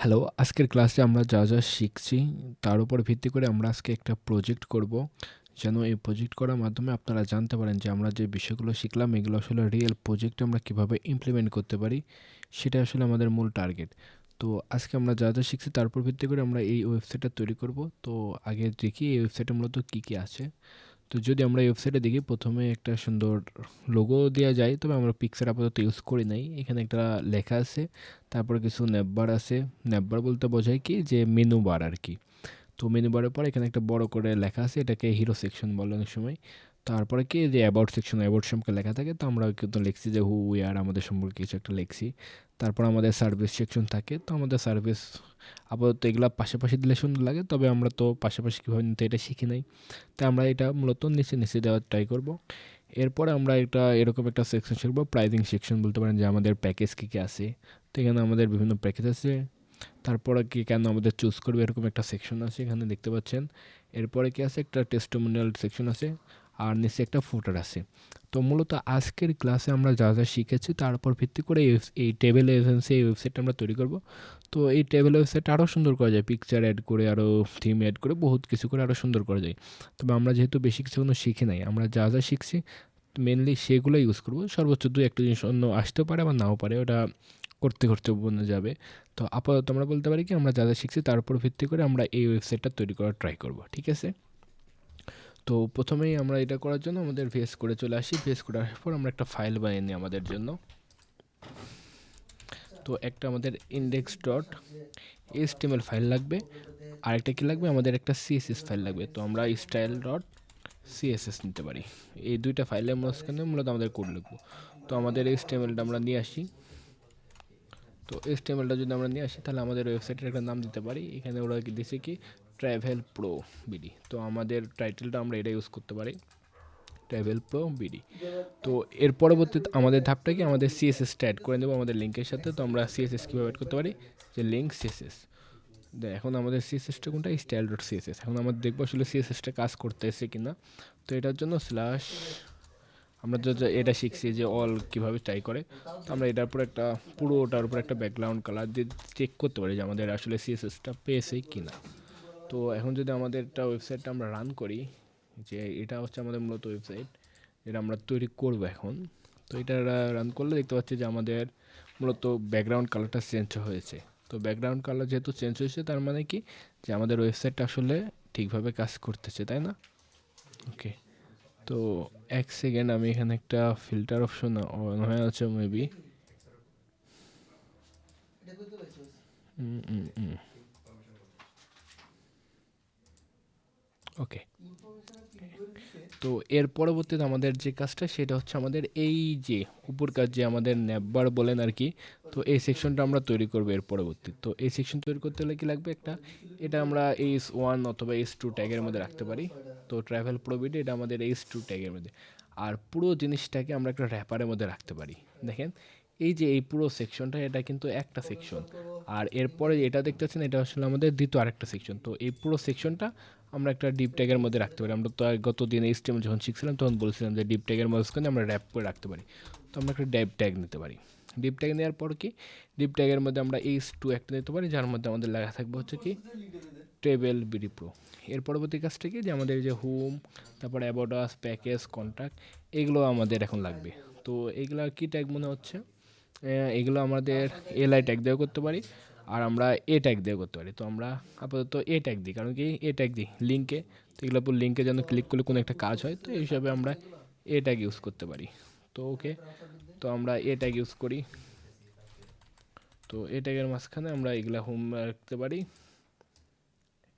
Hello, আজকের ক্লাসে আমরা যা শিখছি তার উপর ভিত্তি করে আমরা আজকে একটা প্রজেক্ট করব। যেন এই প্রজেক্ট করার মাধ্যমে আপনারা জানতে পারেন যে আমরা যে বিষয়গুলো শিখলাম এগুলো আসলে রিয়েল প্রজেক্টে আমরা কিভাবে ইমপ্লিমেন্ট করতে পারি, সেটা আসলে আমাদের মূল টার্গেট। তো আজকে আমরা যা শিখছি তার উপর ভিত্তি করে আমরা এই ওয়েবসাইটটা তৈরি করব। তো আগে দেখি এই ওয়েবসাইটে মূলত কী কী আছে। তো যদি আমরা এই ওয়েবসাইটে দেখি প্রথমে একটা সুন্দর লোগো দেওয়া যায়, তবে আমরা পিকচার আপাতত ইউজ করি নাই। এখানে একটা লেখা আছে, তারপরে কিছু নেভবার আছে। নেভবার বলতে বোঝায় কি যে মেনু বার আর কি। তো মেনু বারের পর এখানে একটা বড় করে লেখা আছে, এটাকে হিরো সেকশন বলে অনেক সময়। তারপরে কি যে অ্যাবাউট সেকশন, অ্যাবাউট সম্পর্কে লেখা থাকে, তো আমরা কিন্তু লিখছি যে হু উই আর, আমাদের সম্পর্কে কিছু একটা লিখছি। তারপর আমাদের সার্ভিস সেকশন থাকে, তো আমাদের সার্ভিস আপাতত এগুলা পাশাপাশি দিলে সুন্দর লাগে, তবে আমরা তো পাশাপাশি কীভাবে নিতে এটা শিখি নাই। তাই আমরা এটা মূলত নিচে নিচে দেওয়ার ট্রাই করব। এরপরে আমরা এটা এরকম একটা সেকশন শিখবো, প্রাইজিং সেকশন বলতে পারেন, যে আমাদের প্যাকেজ কী কী আছে। তো এখানে আমাদের বিভিন্ন প্যাকেজ আছে। তারপরে কি কেন আমাদের চুজ করবে এরকম একটা সেকশন আছে, এখানে দেখতে পাচ্ছেন। এরপরে কি আছে, একটা টেস্টিমোনিয়াল সেকশন আছে, আর নিচে একটা ফুটার আছে। তো মূলত আজকের ক্লাসে আমরা যা শিখেছি তার উপর ভিত্তি করে এই টেবিল এজেন্সি এই ওয়েবসাইটটা আমরা তৈরি করব। তো এই টেবিল ওয়েবসাইটটা আরও সুন্দর করা যায়, পিকচার অ্যাড করে, আরও থিম অ্যাড করে, বহুত কিছু করে আরও সুন্দর করা যায়। তবে আমরা যেহেতু বেশি কিছু কোনো শিখি নাই, আমরা যা শিখছি মেনলি সেগুলো ইউজ করব। সর্বোচ্চ দু একটা জিনিস অন্য আসতেও পারে বা নাও পারে, ওটা করতে করতে বোঝা যাবে। তো আপাতত আমরা বলতে পারি কি আমরা যা শিখছি তার উপর ভিত্তি করে আমরা এই ওয়েবসাইটটা তৈরি করার ট্রাই করব, ঠিক আছে। তো প্রথমেই আমরা এটা করার জন্য আমাদের ভিএস কোডে চলে আসি। ভিএস কোডে আসার পর আমরা একটা ফাইল বানিয়ে নিই আমাদের জন্য। তো একটা আমাদের ইন্ডেক্স ডট এইচটিএমএল ফাইল লাগবে, আরেকটা কি লাগবে, আমাদের একটা সিএসএস ফাইল লাগবে। তো আমরা স্টাইল ডট সিএসএস নিতে পারি। এই দুইটা ফাইলের মাঝখানে মূলত আমাদের কোড লিখবো। তো আমাদের এইচটিএমএলটা আমরা নিয়ে আসি। তো এইচটিএমএলটা যদি আমরা নিয়ে আসি তাহলে আমাদের ওয়েবসাইটের একটা নাম দিতে পারি। এখানে ওরা কি দিছে কি, ট্রাভেল প্রো বিডি। তো আমাদের টাইটেলটা আমরা এটা ইউজ করতে পারি, ট্রাভেল প্রো বিডি। তো এর পরবর্তীতে আমাদের ধাপটা কি, আমাদের সিএসএসটা অ্যাড করে দেবো আমাদের লিঙ্কের সাথে। তো আমরা সিএসএস কীভাবে অ্যাড করতে পারি, যে লিঙ্ক সিএসএস। এখন আমাদের সিএসএসটা কোনটা, স্টাইল ডট সিএসএস। এখন আমরা দেখবো আসলে সিএসএসটা কাজ করতেছে কিনা। তো এটার জন্য স্ল্যাশ, আমরা তো এটা শিখছি যে অল কীভাবে ট্রাই করে। তো আমরা এটার উপর একটা পুরোটার উপর একটা ব্যাকগ্রাউন্ড কালার দিয়ে চেক করতে পারি যে আমাদের আসলে সিএসএসটা পেয়েছে কি না। তো এখন যদি আমাদের একটা ওয়েবসাইটটা আমরা রান করি, যে এটা হচ্ছে আমাদের মূলত ওয়েবসাইট যেটা আমরা তৈরি করব এখন। তো এটা রান করলে দেখতে পাচ্ছি যে আমাদের মূলত ব্যাকগ্রাউন্ড কালারটা চেঞ্জ হয়েছে। তো ব্যাকগ্রাউন্ড কালার যেহেতু চেঞ্জ হয়েছে, তার মানে কি যে আমাদের ওয়েবসাইটটা আসলে ঠিকভাবে কাজ করতেছে, তাই না? ওকে। তো এক সেকেন্ড, আমি এখানে একটা ফিল্টার অপশন অন হয়ে আছে মেবি। ওকে। তো এর পরবর্তীতে আমাদের যে কাজটা সেটা হচ্ছে আমাদের এই যে উপর কাজ, যে আমাদের ন্যাববার বলেন আর কি। তো এই সেকশনটা আমরা তৈরি করবো এর পরবর্তী। তো এই সেকশন তৈরি করতে হলে কি লাগবে, একটা, এটা আমরা এইচ1 অথবা এইচ2 ট্যাগের মধ্যে রাখতে পারি। তো ট্রাভেল প্রোভিড এটা আমাদের এইচ2 ট্যাগের মধ্যে। আর পুরো জিনিসটাকে আমরা একটা র্যাপারের মধ্যে রাখতে পারি। দেখেন, এই যে এই পুরো সেকশনটা, এটা কিন্তু একটা সেকশন। আর এরপরে এটা দেখতেছেন, এটা আসলে আমাদের দ্বিতীয় আরেকটা সেকশন। তো এই পুরো সেকশনটা আমরা একটা ডিপ ট্যাগের মধ্যে রাখতে পারি। আমরা তো গত দিন এইচটিএমএল যখন শিখছিলাম তখন বলছিলাম যে ডিপ ট্যাগের মাঝখানে আমরা র্যাপ করে রাখতে পারি। তো আমরা একটা ডিপ ট্যাগ নিতে পারি। ডিপ ট্যাগ নেওয়ার পর কি, ডিপ ট্যাগের মধ্যে আমরা এইচ2 একটা নিতে পারি, যার মধ্যে আমাদের লেখা থাকবে হচ্ছে কি টেবিল বিডি প্রো। এর পরবর্তী কাজটা কি, যে আমাদের যে হোম, তারপরে অ্যাবাউট আস, প্যাকেজ, কন্ট্যাক্ট, এগুলো আমাদের এখন লাগবে। তো এগুলো কি ট্যাগ মনে হচ্ছে, এগুলো আমাদের এলআই ট্যাগ দিয়েও করতে পারি, আর আমরা এ ট্যাগ দিয়ে করতে পারি। তো আমরা আপাতত এ ট্যাগ দিই, কারণ কি এ ট্যাগ দিই লিঙ্কে। তো এগুলো উপর লিঙ্কে যেন ক্লিক করলে কোনো একটা কাজ হয়, তো এই হিসাবে আমরা এ ট্যাগ ইউজ করতে পারি। তো ওকে, তো আমরা এ ট্যাগ ইউজ করি। তো এ ট্যাগের মাঝখানে আমরা এগুলা হোম রাখতে পারি।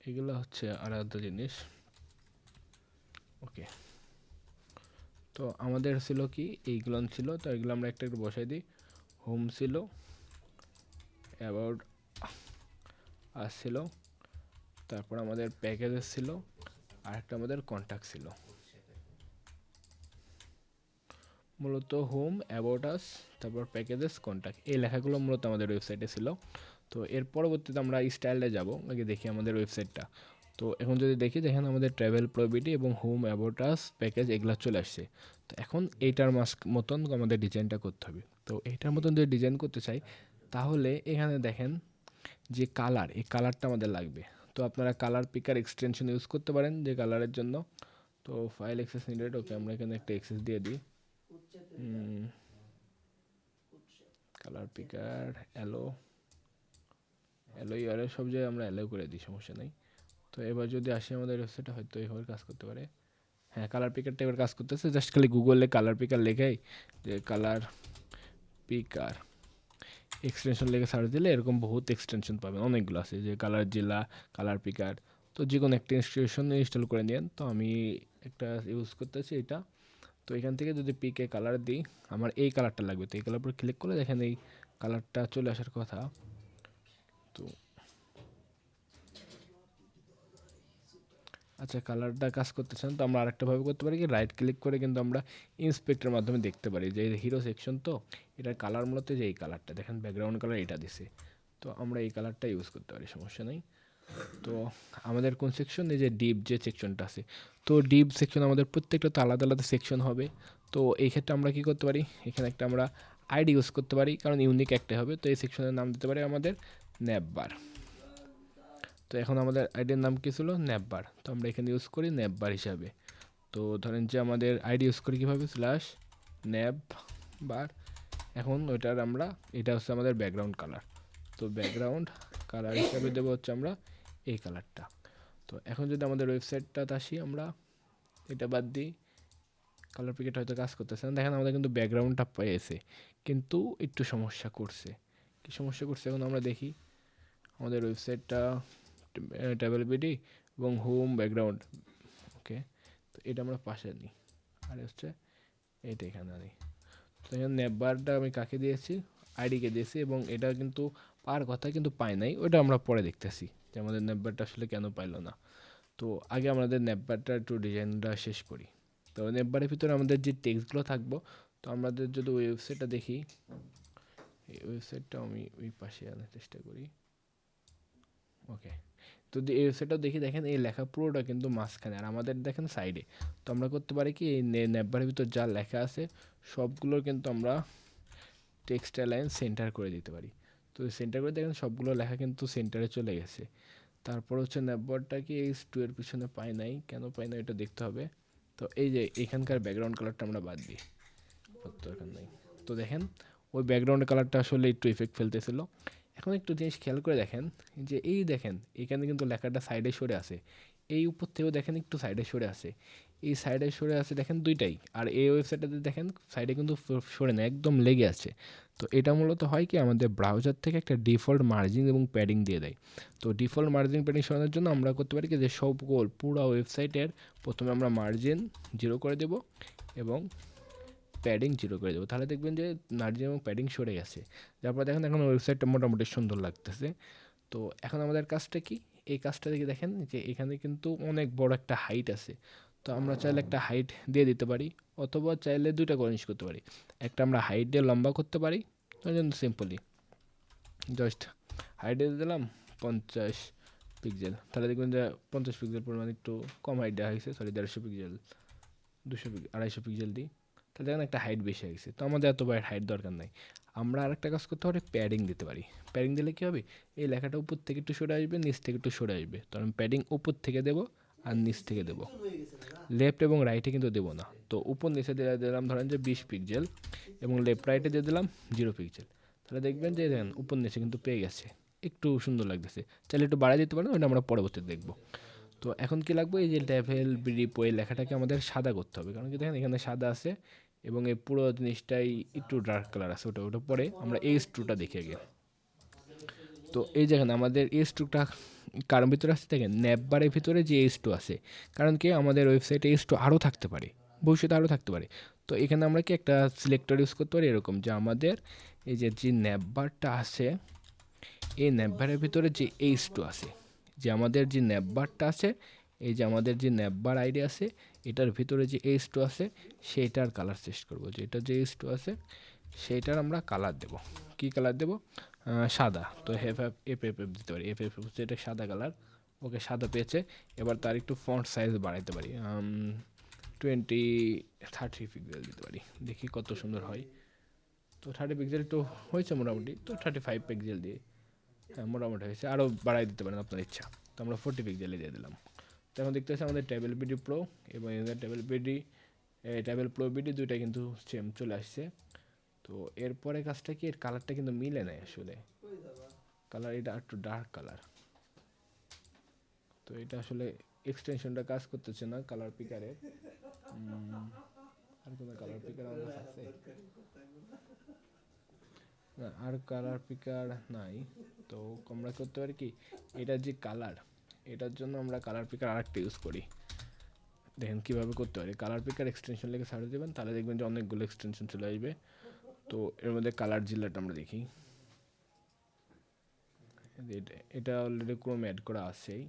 এগুলো হচ্ছে আলাদা জিনিস। ওকে। তো আমাদের ছিল কি, এইগুলো ছিল, তো এগুলো আমরা একটা একটু বসাই দিই। হোম ছিল, অ্যাবাউট আস ছিল, তারপর আমাদের প্যাকেজেস ছিল, আর একটা আমাদের কন্ট্যাক্ট ছিল। মূলত হোম, অ্যাবাউট আস, তারপর প্যাকেজেস, কন্ট্যাক্ট, এই লেখাগুলো মূলত আমাদের ওয়েবসাইটে ছিল। তো এর পরবর্তীতে আমরা স্টাইলে যাব, আগে দেখি আমাদের ওয়েবসাইটটা। তো এখন যদি দেখি, দেখেন আমাদের ট্রাভেল প্রবিটি এবং হোম, অ্যাবাউট আস, প্যাকেজ এগুলো চলে আসছে। তো এখন এইটার মতন আমাদের ডিজাইনটা করতে হবে। তো এইটার মতন যদি ডিজাইন করতে চাই, তাহলে এখানে দেখেন যে কালার, এই কালারটা আমাদের লাগবে। তো আপনারা কালার পিকার এক্সটেনশন ইউজ করতে পারেন যে কালারের জন্য। তো ফাইল অ্যাক্সেস নিডেড, ওকে আমরা এখানে একটা অ্যাক্সেস দিয়ে দিই। কালার পিকার অ্যালো অ্যালো সব জায়গায় আমরা অ্যালো করে দিই, সমস্যা নেই। তো এবার যদি আসি আমাদের ওয়েবসাইটে, হয়তো এইভাবে কাজ করতে পারে। হ্যাঁ, কালার পিকারটা এবার কাজ করতেছে। জাস্ট খালি গুগলে কালার পিকার লেখাই, যে কালার পিকার এক্সটেনশন লেগে সার্চ দিলে এরকম বহুত এক্সটেনশন পাবেন, অনেকগুলো আছে, যে কালার জেলা, কালার পিকার। তো যে কোনো একটা ইনস্টলেশন ইনস্টল করে নিন। তো আমি একটা ইউজ করতেছি এটা। তো এখান থেকে যদি পিকে কালার দিই, আমার এই কালারটা লাগবে। তো এই কালার উপর ক্লিক করলে দেখেন এই কালারটা চলে আসার কথা। তো আচ্ছা, কালারটা কাজ করতেছেন, তো আমরা আরেকটাভাবে করতে পারি কি, রাইট ক্লিক করে কিন্তু আমরা ইন্সপেক্টরের মাধ্যমে দেখতে পারি যে হিরো সেকশন, তো এটার কালার মূলত যে এই কালারটা দেখেন, ব্যাকগ্রাউন্ড কালার এটা দিছে। তো আমরা এই কালারটা ইউজ করতে পারি, সমস্যা নেই। তো আমাদের কোন সেকশন, এই যে ডিপ যে সেকশনটা আছে, তো ডিপ সেকশন আমাদের প্রত্যেকটা তো আলাদা আলাদা সেকশন হবে। তো এই ক্ষেত্রে আমরা কি করতে পারি, এখানে একটা আমরা আইডি ইউজ করতে পারি, কারণ ইউনিক একটা হবে। তো এই সেকশনের নাম দিতে পারি আমাদের ন্যাপবার। তো এখন আমাদের আইডির নাম কী ছিল, ন্যাপবার। তো আমরা এখানে ইউজ করি ন্যাপবার হিসাবে। তো ধরেন যে আমাদের আইডি ইউজ করি কীভাবে, স্ল্যাশ ন্যাপ বার। এখন ওইটার আমরা, এটা হচ্ছে আমাদের ব্যাকগ্রাউন্ড কালার। তো ব্যাকগ্রাউন্ড কালার হিসাবে দেবো হচ্ছে আমরা এই কালারটা। তো এখন যদি আমাদের ওয়েবসাইটটাতে আসি, আমরা এটা বাদ দিই, কালার পিকেট হয়তো কাজ করতেছে না। দেখেন আমাদের কিন্তু ব্যাকগ্রাউন্ডটা পেয়েছে, কিন্তু একটু সমস্যা করছে। কী সমস্যা করছে এখন আমরা দেখি। আমাদের ওয়েবসাইটটা ট্যাবেল বিডি এবং হোম ব্যাকগ্রাউন্ড, ওকে। তো এটা আমরা পাশে নিই, আর হচ্ছে এটা এখানে আনি। তো এখানে নেটবারটা আমি কাকে দিয়েছি, আইডিকে দিয়েছি, এবং এটা কিন্তু পাওয়ার কথা কিন্তু পায় নাই, ওটা আমরা পরে দেখতেছি যে আমাদের নেটবারটা আসলে কেন পাইলো না। তো আগে আমাদের নেটবারটা একটু ডিজাইনটা শেষ করি। তো নেটবারের ভিতরে আমাদের যে টেক্সটগুলো থাকবো, তো আমাদের যদি ওয়েবসাইটটা দেখি, এই ওয়েবসাইটটা আমি ওই পাশে আনার চেষ্টা করি, ওকে। তো এই ওয়েবসাইটটাও দেখি, দেখেন এই লেখা পুরোটা কিন্তু মাঝখানে, আর আমাদের দেখেন সাইডে। তো আমরা করতে পারি কি, এই নেটবারের ভিতর যা লেখা আছে সবগুলোর কিন্তু আমরা টেক্সট অ্যালাইন সেন্টার করে দিতে পারি। তো সেন্টার করে দেখেন সবগুলো লেখা কিন্তু সেন্টারে চলে গেছে। তারপর হচ্ছে নেটবারটা কি এইচ টু এর পিছনে পাই নাই, কেন পাই না এটা দেখতে হবে। তো এই যে এখানকার ব্যাকগ্রাউন্ড কালারটা আমরা বাদ দিই, দরকার নাই। তো দেখেন ওই ব্যাকগ্রাউন্ড কালারটা আসলে একটু ইফেক্ট ফেলতেছিল। এখন একটু জিনিস খেয়াল করে দেখেন, যে এই দেখেন এখানে কিন্তু লেখাটা সাইডে সরে আছে, এই উপর থেকেও দেখেন একটু সাইডে সরে আছে, এই সাইডে সরে আছে দেখেন দুইটাই। আর এই ওয়েবসাইটটাতে দেখেন সাইডে কিন্তু সরে না, একদম লেগে আছে। তো এটা মূলত হয় কি, আমাদের ব্রাউজার থেকে একটা ডিফল্ট মার্জিন এবং প্যাডিং দিয়ে দেয়। তো ডিফল্ট মার্জিন প্যাডিং সরানোর জন্য আমরা করতে পারি কি, যে সব গোল পুরো ওয়েবসাইটের প্রথমে আমরা মার্জিন 0 করে দেব এবং প্যাডিং 0 করে দেবো, তাহলে দেখবেন যে মার্জিন এবং প্যাডিং সরে গেছে। তারপর দেখেন এখন ওয়েবসাইটটা মোটামুটি সুন্দর লাগতেছে। তো এখন আমাদের কাজটা কি, এই কাজটা দেখে দেখেন যে এখানে কিন্তু অনেক বড় একটা হাইট আছে। তো আমরা চাইলে একটা হাইট দিয়ে দিতে পারি, অথবা চাইলে দুইটা জিনিস করতে পারি। একটা আমরা হাইট দিয়ে লম্বা করতে পারি, ওই জন্য সিম্পলি জাস্ট হাইট দিয়ে দিলাম 50 পিক্সেল, তাহলে দেখবেন যে 50 পিক্সেল পরিমাণ একটু কম হাইট দেওয়া হয়েছে, সরি 150 পিক্সেল, 250 পিক্সেল দিই, তাহলে দেখেন একটা হাইট বেশি হয়ে গেছে। তো আমাদের এত বড় হাইট দরকার নাই। আমরা আরেকটা কাজ করতে পারি, প্যাডিং দিতে পারি। প্যাডিং দিলে কী হবে, এই লেখাটা উপর থেকে একটু সরে আসবে, নিচ থেকে একটু সরে আসবে। তো আমি প্যাডিং উপর থেকে দেবো আর নিচ থেকে দেবো, লেফট এবং রাইটে কিন্তু দেবো না। তো উপর নিচে দিয়ে দিলাম ধরেন যে 20 পিক্সেল, এবং লেফট রাইটে দিয়ে দিলাম 0 পিক্সেল। তাহলে দেখবেন যে দেখেন উপর নিচে কিন্তু পেয়ে গেছে, একটু সুন্দর লাগতেছে। চাইলে একটু বাড়াই দিতে পারেন, ওটা আমরা পরবর্তীতে দেখবো। তো এখন কি লাগবে, এই যে লেভেল রিপো এই লেখাটাকে আমাদের সাদা করতে হবে, কারণ কি দেখেন এখানে সাদা আছে, এবং এই পুরো জিনিসটাই একটু ডার্ক কালার আছে, ওটা ওটা পরে আমরা এইচ টুটা দেখি আগে। তো এই যেখানে আমাদের এইচ টুটা কারণ ভিতরে আসছে, দেখেন ন্যাপবারের ভিতরে যে এইচ টু আছে, কারণ কি আমাদের ওয়েবসাইটে এইচ টু আরও থাকতে পারে, ভবিষ্যতে আরও থাকতে পারে। তো এখানে আমরা কি একটা সিলেক্টর ইউজ করতে পারি এরকম, যে আমাদের এই যে ন্যাপবারটা আছে, এই ন্যাপবারের ভিতরে যে এইচ টু আছে, যে আমাদের যে ন্যাপবারটা আছে, এই যে আমাদের যে ন্যাপবার আইডি আছে, এটার ভিতরে যে এইচ টু আছে সেইটার কালার চেঞ্জ করবো, যে এটা যে এইচ টু আছে সেইটার আমরা কালার দেব। কি কালার দেব, সাদা। তো এফ দিতে পারি, এফ হচ্ছে এটা সাদা কালার, ওকে সাদা পেয়েছে। এবার তার একটু ফন্ট সাইজ বাড়াইতে পারি, 30 পিক্সেল দিতে পারি, দেখি কত সুন্দর হয়। তো 30 পিক্সেল একটু হয়েছে মোটামুটি, তো 35 পিক্সেল দিয়ে হ্যাঁ মোটামুটি হয়েছে, আরও বাড়াই দিতে পারেন আপনার ইচ্ছা। তো আমরা 40 পিক্সেলে দিয়ে দিলাম। তো এখন দেখতে পাচ্ছি আমাদের ট্যাবেল বিডি প্রো এবং ট্যাবেল প্রো বিডি দুইটা কিন্তু সেম চলে আসছে। তো এরপরে কাজটা কি, এর কালারটা কিন্তু মিলে নেয় আসলে, কালার এটা একটু ডার্ক কালার। তো এটা আসলে এক্সটেনশনটা কাজ করতেছে না কালার পিকারের। আর কোনো কালার পিকার আমার কাছে আছে না, আর কালার পিকার নাই। তো আমরা করতে পারি কি, এটার যে কালার, এটার জন্য আমরা কালার পিকার আরেকটা ইউজ করি। দেখেন কীভাবে করতে পারি, কালার পিকার এক্সটেনশন লেগে সার্চ দেবেন, তাহলে দেখবেন যে অনেকগুলো এক্সটেনশন চলে আসবে। তো এর মধ্যে কালার জিলাটা আমরা দেখি, এটা অলরেডি ক্রোম অ্যাড করা আছেই,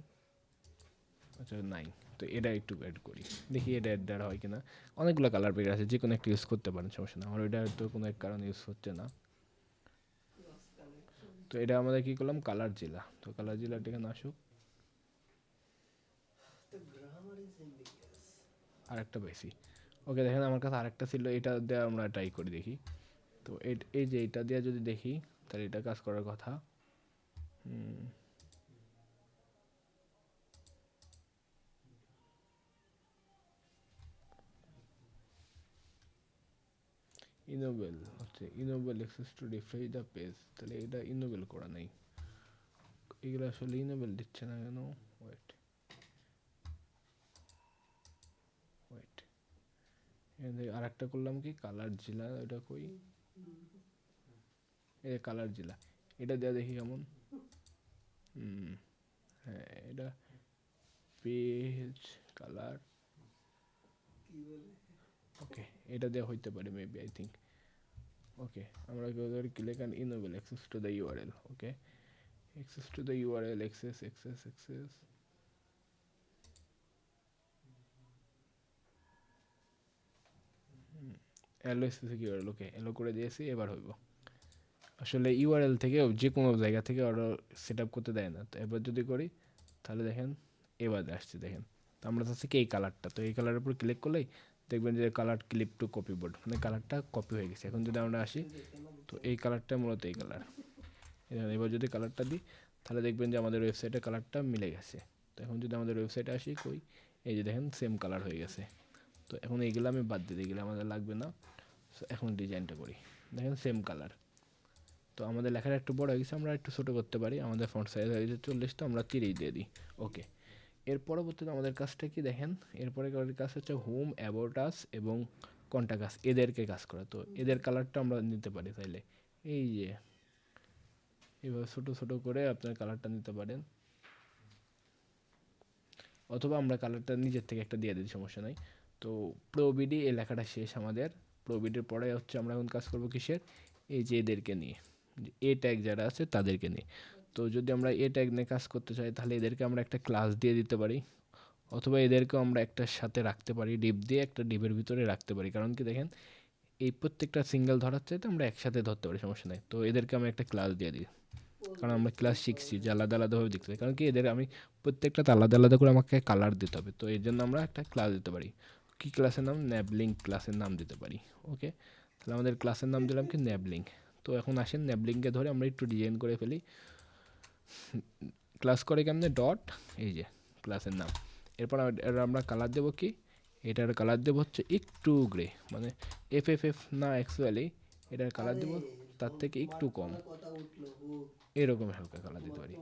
আচ্ছা নাই। তো এটা একটু অ্যাড করি, দেখি এটা অ্যাড দ্বারা হয় কিনা। অনেকগুলো কালার পিকার আছে, যে কোনো একটা ইউজ করতে পারেন, সমস্যা না। আমার ওইটা তো কোনো এক কারণে ইউজ হচ্ছে না। তো এটা আমাদের কি করলাম, কালার জেলা। তো কালার জেলাটা এখানে আসুক, আরেকটা বেশি। ওকে দেখেন আমার কাছে আরেকটা ছিল, এটা দিয়ে আমরা ট্রাই করে দেখি। তো এই যে এটা দিয়ে যদি দেখি, তাহলে এটা কাজ করার কথা। ইনোবেল হচ্ছে, enable access to refresh the page, তাহলে এটা ইনোবেল করা নেই। এগুলো আসলে ইনোবেল দিচ্ছে না কেন, ওয়েট ওয়েট, আর একটা করলাম কি, কালার জেলা, এটা কই, এই কালার জেলা, এটা দেওয়া দেখি কেমন। হ্যাঁ এটা পেজ কালার, ওকে এটা দেওয়া হইতে পারে মেবি, আই থিঙ্ক। ওকে আমরা click on enable access to the URL, okay access to the URL, access allow specific URL, okay allow করে দিয়েছি, এবার হইব। আসলে ইউআরএল থেকে যে কোনো জায়গা থেকে অর্ডার সেট আপ করতে দেয় না। তো এবার যদি করি, তাহলে দেখেন এবার আসছে, দেখেন তো আমরা চাচ্ছি কি এই কালারটা, তো এই কালারের উপর ক্লিক করলেই দেখবেন যে colour clip to copy board, মানে কালারটা কপি হয়ে গেছে। এখন যদি আমরা আসি, তো এই কালারটা মূলত এই কালার, এবার যদি কালারটা দিই, তাহলে দেখবেন যে আমাদের ওয়েবসাইটে কালারটা মিলে গেছে। তো এখন যদি আমাদের ওয়েবসাইটে আসি, কই এই যে দেখেন সেম কালার হয়ে গেছে। তো এখন এইগুলো আমি বাদ দিয়ে দিই, এগুলো আমাদের লাগবে না। সো এখন ডিজাইনটা করি, দেখেন সেম কালার। তো আমাদের লেখাটা একটু বড় হয়ে গেছে, আমরা একটু ছোটো করতে পারি। আমাদের ফন্ট সাইজ হয়ে গেছে 40, তো আমরা 30 দিয়ে দিই, ওকে। এর পরবর্তীতে আমাদের কাজটা কি দেখেন, এরপরে কাজ হচ্ছে হোম, অ্যাবাউট আস এবং কন্টাক্ট আস, এদেরকে কাজ করা। তো এদের কালারটা আমরা নিতে পারি চাইলে, এই যে এইভাবে ছোটো ছোটো করে আপনার কালারটা নিতে পারেন, অথবা আমরা কালারটা নিজের থেকে একটা দিয়ে দিই, সমস্যা নাই। তো প্রোবিডি এই লেখাটা শেষ আমাদের। প্রোবিডির পরে হচ্ছে আমরা এখন কাজ করবো কিসের, এই যে এদেরকে নিয়ে, এ ট্যাগ যারা আছে তাদেরকে নিয়ে। তো যদি আমরা এ ট্যাগ নিয়ে কাজ করতে চাই, তাহলে এদেরকে আমরা একটা ক্লাস দিয়ে দিতে পারি, অথবা এদেরকেও আমরা একটার সাথে রাখতে পারি, ডিপ দিয়ে একটা ডিপের ভিতরে রাখতে পারি। কারণ কি দেখেন, এই প্রত্যেকটা সিঙ্গেল ধরার চাইতে আমরা একসাথে ধরতে পারি, সমস্যা নেই। তো এদেরকে আমি একটা ক্লাস দিয়ে দিই, কারণ আমরা ক্লাস শিখছি যে আলাদা আলাদাভাবে দেখতে পাই। কারণ কি এদের আমি প্রত্যেকটাতে আলাদা আলাদা করে আমাকে কালার দিতে হবে, তো এর জন্য আমরা একটা ক্লাস দিতে পারি। কি ক্লাসের নাম, ন্যাবলিঙ্ক ক্লাসের নাম দিতে পারি, ওকে। তাহলে আমাদের ক্লাসের নাম দিলাম কি, ন্যাবলিঙ্ক। তো এখন আসেন ন্যাবলিঙ্কে ধরে আমরা একটু ডিজাইন করে ফেলি। ক্লাস করে কেমনে, ডট, এই যে ক্লাসের নাম। এরপর আমরা কালার দেবো কি, এটার কালার দেবো হচ্ছে একটু গ্রে, মানে এফ না অ্যাকচুয়ালি এটার কালার দেবো তার থেকে একটু কম, এরকম হালকা কালার দিতে পারি।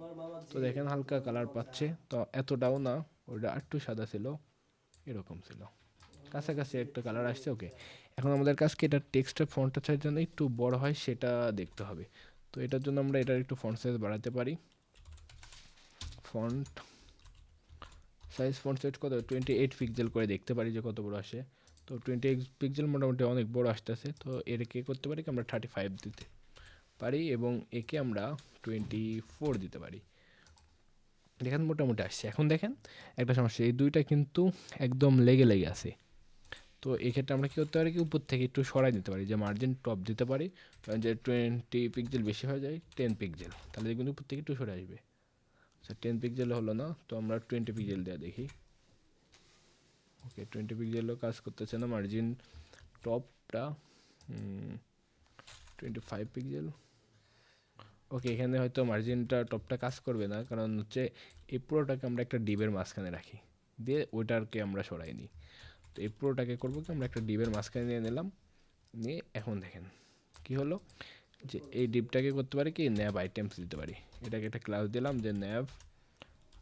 তো দেখেন হালকা কালার পাচ্ছে, তো এতটাও না, ওটা একটু সাদা ছিল, এরকম ছিল, কাছাকাছি একটা কালার আসছে, ওকে। এখন আমাদের কাছকে এটা টেক্সটের ফন্টটা সাইজ যেন একটু বড় হয় সেটা দেখতে হবে। তো এটার জন্য আমরা এটার একটু ফন্ট সাইজ বাড়াতে পারি। ফন্ট সাইজ ফন্ট সাইজ কত, 28 পিক্সেল করে দেখতে পারি যে কত বড় আসে। তো 28 পিক্সেল মোটামুটি অনেক বড় আসতেছে। তো এরকে করতে পারি কি, আমরা 35 দিতে পারি এবং একে আমরা 24 দিতে পারি। দেখেন মোটামুটি আসছে। এখন দেখেন একটা সমস্যা, এই দুইটা কিন্তু একদম লেগে লেগে আছে। তো এক্ষেত্রে আমরা কী করতে পারি, কি উপর থেকে একটু সরাই দিতে পারি, যে মার্জিন টপ দিতে পারি, যে 20 পিক্সেল বেশি হয়ে যায় 10 পিক্সেল, তাহলে দেখবেন উপর থেকে একটু সরে আসবে। আচ্ছা 10 পিক্সেল হলো না, তো আমরা 20 পিক্সেল দেওয়া দেখি, ওকে 20 পিক্সেলও কাজ করতেছে না। মার্জিন টপটা 25 পিক্সেল, ওকে, এখানে হয়তো মার্জিনটা টপটা কাজ করবে না, কারণ হচ্ছে এই পুরোটাকে আমরা একটা ডিবের মাঝখানে রাখি, দিয়ে ওইটাকে আমরা সরাই নিই। তো এই পুরোটাকে করবো কি, আমরা একটা ডিবের মাঝখানে নিয়ে নিলাম, নিয়ে এখন দেখেন কি হলো, যে এই ডিপটাকে করতে পারি কি, ন্যাব আইটেমস দিতে পারি। এটাকে একটা ক্লাস দিলাম যে ন্যাব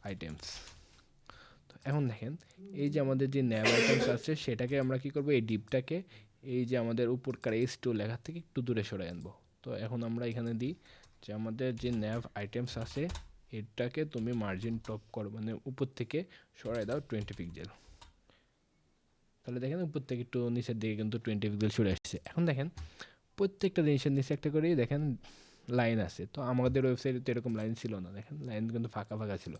আইটেমস। তো এখন দেখেন এই যে আমাদের যে ন্যাব আইটেমস আছে সেটাকে আমরা কি করব, এই ডিপটাকে এই যে আমাদের উপরকার S2 লেখার থেকে একটু দূরে সরাই আনবো। তো এখন আমরা এখানে দিই যে আমাদের যে ন্যাব আইটেমস আছে এটাকে তুমি মার্জিন টপ করো, মানে উপর থেকে সরাই দাও 20 পিক্সেল। তাহলে দেখেন উপর থেকে একটু নিচের দিকে কিন্তু 20 পিক্সেল সরে আসছে। এখন দেখেন প্রত্যেকটা জিনিসের নিচে একটা করেই দেখেন লাইন আছে। তো আমাদের ওয়েবসাইটে তো এরকম লাইন ছিল না, দেখেন লাইন কিন্তু ফাঁকা ফাঁকা ছিল।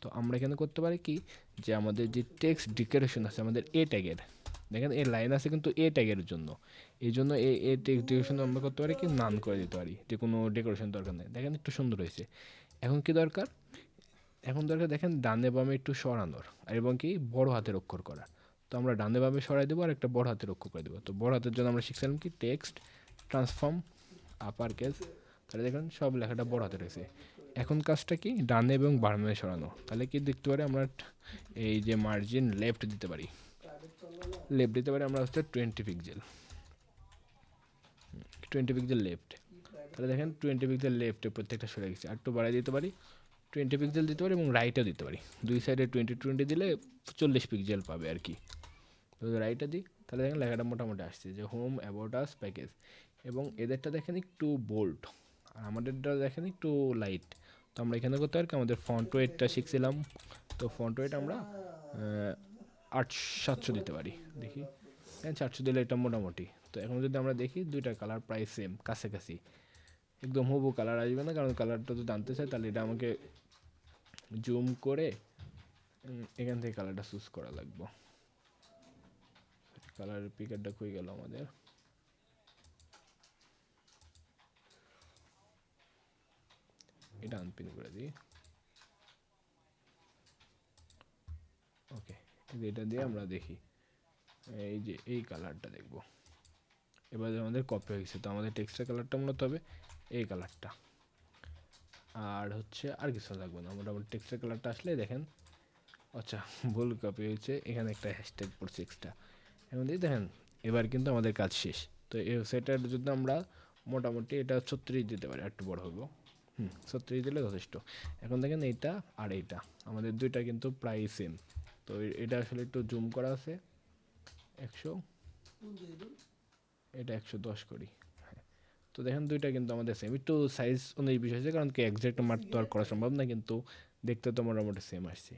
তো আমরা এখানে করতে পারি কি, যে আমাদের যে টেক্সট ডেকোরেশন আছে আমাদের এ ট্যাগের, দেখেন এই লাইন আছে কিন্তু এ ট্যাগের জন্য, এই জন্য এই টেক্সট ডেকোরেশন আমরা করতে পারি কি, নান করে দিতে পারি, যে কোনো ডেকোরেশন দরকার নেই। দেখেন একটু সুন্দর হয়েছে। এখন কি দরকার, এখন দরকার দেখেন ডানে বামে একটু সরানোর, আর এবং কি বড় হাতের অক্ষর করার। তো আমরা ডানে বামে সরাই দেবো আর একটা বড় হাতের অক্ষর করে দেবো। তো বড় হাতের জন্য আমরা শিখছিলাম কি, টেক্সট ট্রান্সফর্ম আপার কেস, তাহলে দেখুন সব লেখাটা বড় হাতে রয়েছে। এখন কাজটা কি, ডানে এবং বামে সরানো। তাহলে কি দেখতে পারি আমরা, এই যে মার্জিন লেফট দিতে পারি, লেফট দিতে পারি আমরা হচ্ছে 20 পিক্সেল, 20 পিক্সেল লেফট। তাহলে দেখেন 20 পিক্সেল লেফটে প্রত্যেকটা সরে গেছে। আর একটু বাড়াই দিতে পারি, 20 পিক্সেল দিতে পারি এবং রাইটও দিতে পারি। দুই সাইডে 20 দিলে 40 পিক্সেল পাবে আর কি। তো রাইটে দিই, তাহলে দেখেন লেখাটা মোটামুটি আসছে যে হোম অ্যাবাউট আস প্যাকেজ। এবং এদেরটা দেখেন একটু বোল্ড, আর আমাদেরটা দেখেন একটু লাইট। তো আমরা এখানে করতে পারি, আমাদের ফন্ট ওয়েটটা শিখছিলাম, তো ফন্ট ওয়েট আমরা 700 দিতে পারি। দেখি হ্যাঁ 700 দিলে এটা মোটামুটি। তো এখন যদি আমরা দেখি দুইটা কালার প্রায় সেম, কাছাকাছি, একদম হুবহু কালার আসবে না, কারণ কালারটা যদি জানতে চাই তাহলে এটা আমাকে জুম করে এখান থেকে কালারটা চুজ করা লাগবে। কালারের পিকারটা কই গেল আমাদের, এটা আনপিন করে দিই। ওকে, এটা দিয়ে আমরা দেখি, এই যে এই কালারটা দেখব। এবার আমাদের কপি হয়ে গেছে। তো আমাদের টেক্সটের কালারটা মূলত হবে এই কালারটা, আর হচ্ছে আর কিছু লাগবে না। মোটামুটি টেক্সটের কালারটা আসলে দেখেন, আচ্ছা ভুল কপি হয়েছে, এখানে একটা হ্যাশট্যাগ পড়ছে এক্সট্রা। এখন দিয়ে দেখেন এবার কিন্তু আমাদের কাজ শেষ। তো এই ওয়েবসাইটটার যদি আমরা মোটামুটি এটা 36 দিতে পারি, একটু বড় হবো, 36 দিলে যথেষ্ট। এখন দেখেন এইটা আর এইটা আমাদের দুইটা কিন্তু প্রায় সেম। তো এটা আসলে একটু জুম করা আছে 100, এটা 110 করি। তো দেখেন দুইটা কিন্তু আমাদের সেম, একটু সাইজ অনুযায়ী বিষয় আছে, কারণ কি একজ্যাক্ট মার্ক তো আর করা সম্ভব না, কিন্তু দেখতে তো মোটামুটি সেম আসছে।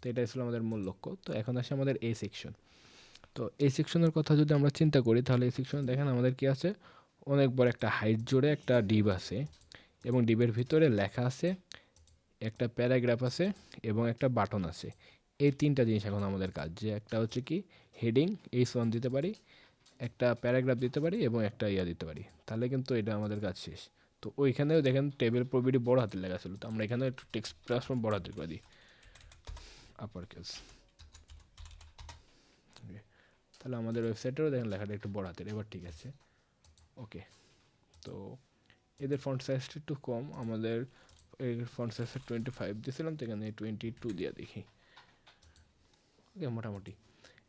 তো এটা ছিল আমাদের মূল লক্ষ্য। তো এখন আসে আমাদের এই সেকশন। তো এই সেকশনের কথা যদি আমরা চিন্তা করি, তাহলে এই সেকশনে দেখেন আমাদের কি আছে, অনেক বড় একটা হাইট জুড়ে একটা ডিভ আছে, এবং ডিবের ভিতরে লেখা আছে, একটা প্যারাগ্রাফ আছে, এবং একটা বাটন আছে। এই তিনটা জিনিস এখন আমাদের কাজ, যে একটা হচ্ছে কি হেডিং H1 দিতে পারি, একটা প্যারাগ্রাফ দিতে পারি, এবং একটা ইয়া দিতে পারি, তাহলে কিন্তু এটা আমাদের কাজ শেষ। তো ওইখানেও দেখেন টেবিল প্রভিডি বড় হাতের লেখা ছিল, তো আমরা এখানে একটু টেক্সট ট্রান্সফর্ম বড় হাতের করে দিই, আপার কেস। তাহলে আমাদের ওয়েবসাইটেরও দেখেন লেখাটা একটু বড় হাতের, এবার ঠিক আছে। ওকে, তো এদের ফন্ট সাইজটা একটু কম, আমাদের এর ফন্ট সাইজটা 25 দিয়েছিলাম, তো এখানে 22 দিয়ে দেখি। ওকে, মোটামুটি।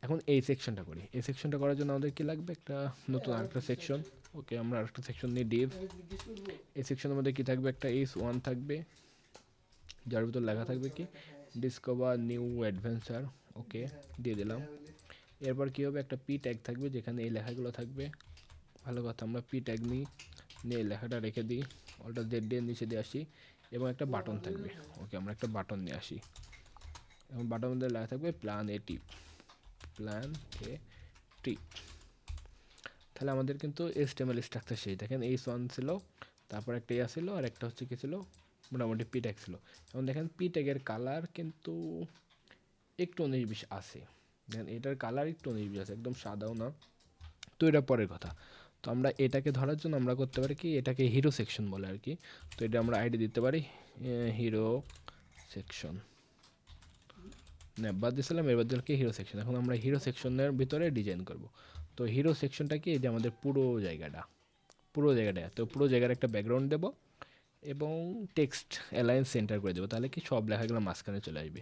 এখন এই সেকশনটা করি। এই সেকশনটা করার জন্য আমাদের কি লাগবে, একটা নতুন আরেকটা সেকশন। ওকে, আমরা আরেকটা সেকশন নিই, ডিভ। এই সেকশনের মধ্যে কি থাকবে, একটা H1 থাকবে, যার ভিতর লেখা থাকবে কি ডিসকভার নিউ অ্যাডভেঞ্চার। ওকে, দিয়ে দিলাম। এরপর কী হবে, একটা পি ট্যাগ থাকবে যেখানে এই লেখাগুলো থাকবে। ভালো কথা, আমরা পি ট্যাগ নিয়ে লেখাটা রেখে দিই, ওটা দিয়ে নিচে দিয়ে আসি, এবং একটা বাটন থাকবে। ওকে, আমরা একটা বাটন নিয়ে আসি, এবং বাটনের মধ্যে লেখা থাকবে প্ল্যান এ টিপ, প্ল্যান এ টিপ। তাহলে আমাদের কিন্তু HTML স্ট্রাকচার সেই দেখেন H1 ছিল, তারপর একটা ইয়া ছিল, আর একটা হচ্ছে কি ছিল, মোটামুটি পি ট্যাগ ছিল। এবং দেখেন পি ট্যাগের কালার কিন্তু একটু 19-20 আছে, দেখেন এটার কালার একটু 19-20 আছে, একদম সাদাও না। তো এটা পরের কথা। তো আমরা এটাকে ধরার জন্য আমরা করতে পারি কি, এটাকে হিরো সেকশন বলে আর কি। তো এটা আমরা আইডি দিতে পারি হিরো সেকশন, না বাদ দিয়েছিলাম, এবার দিল কি হিরো সেকশন। এখন আমরা হিরো সেকশনের ভিতরে ডিজাইন করব। তো হিরো সেকশনটা কি, যে আমাদের পুরো জায়গাটা, তো পুরো জায়গার একটা ব্যাকগ্রাউন্ড দেব, এবং টেক্সট অ্যালাইন সেন্টার করে দেবো, তাহলে কি সব লেখাগুলো মাঝখানে চলে আসবে।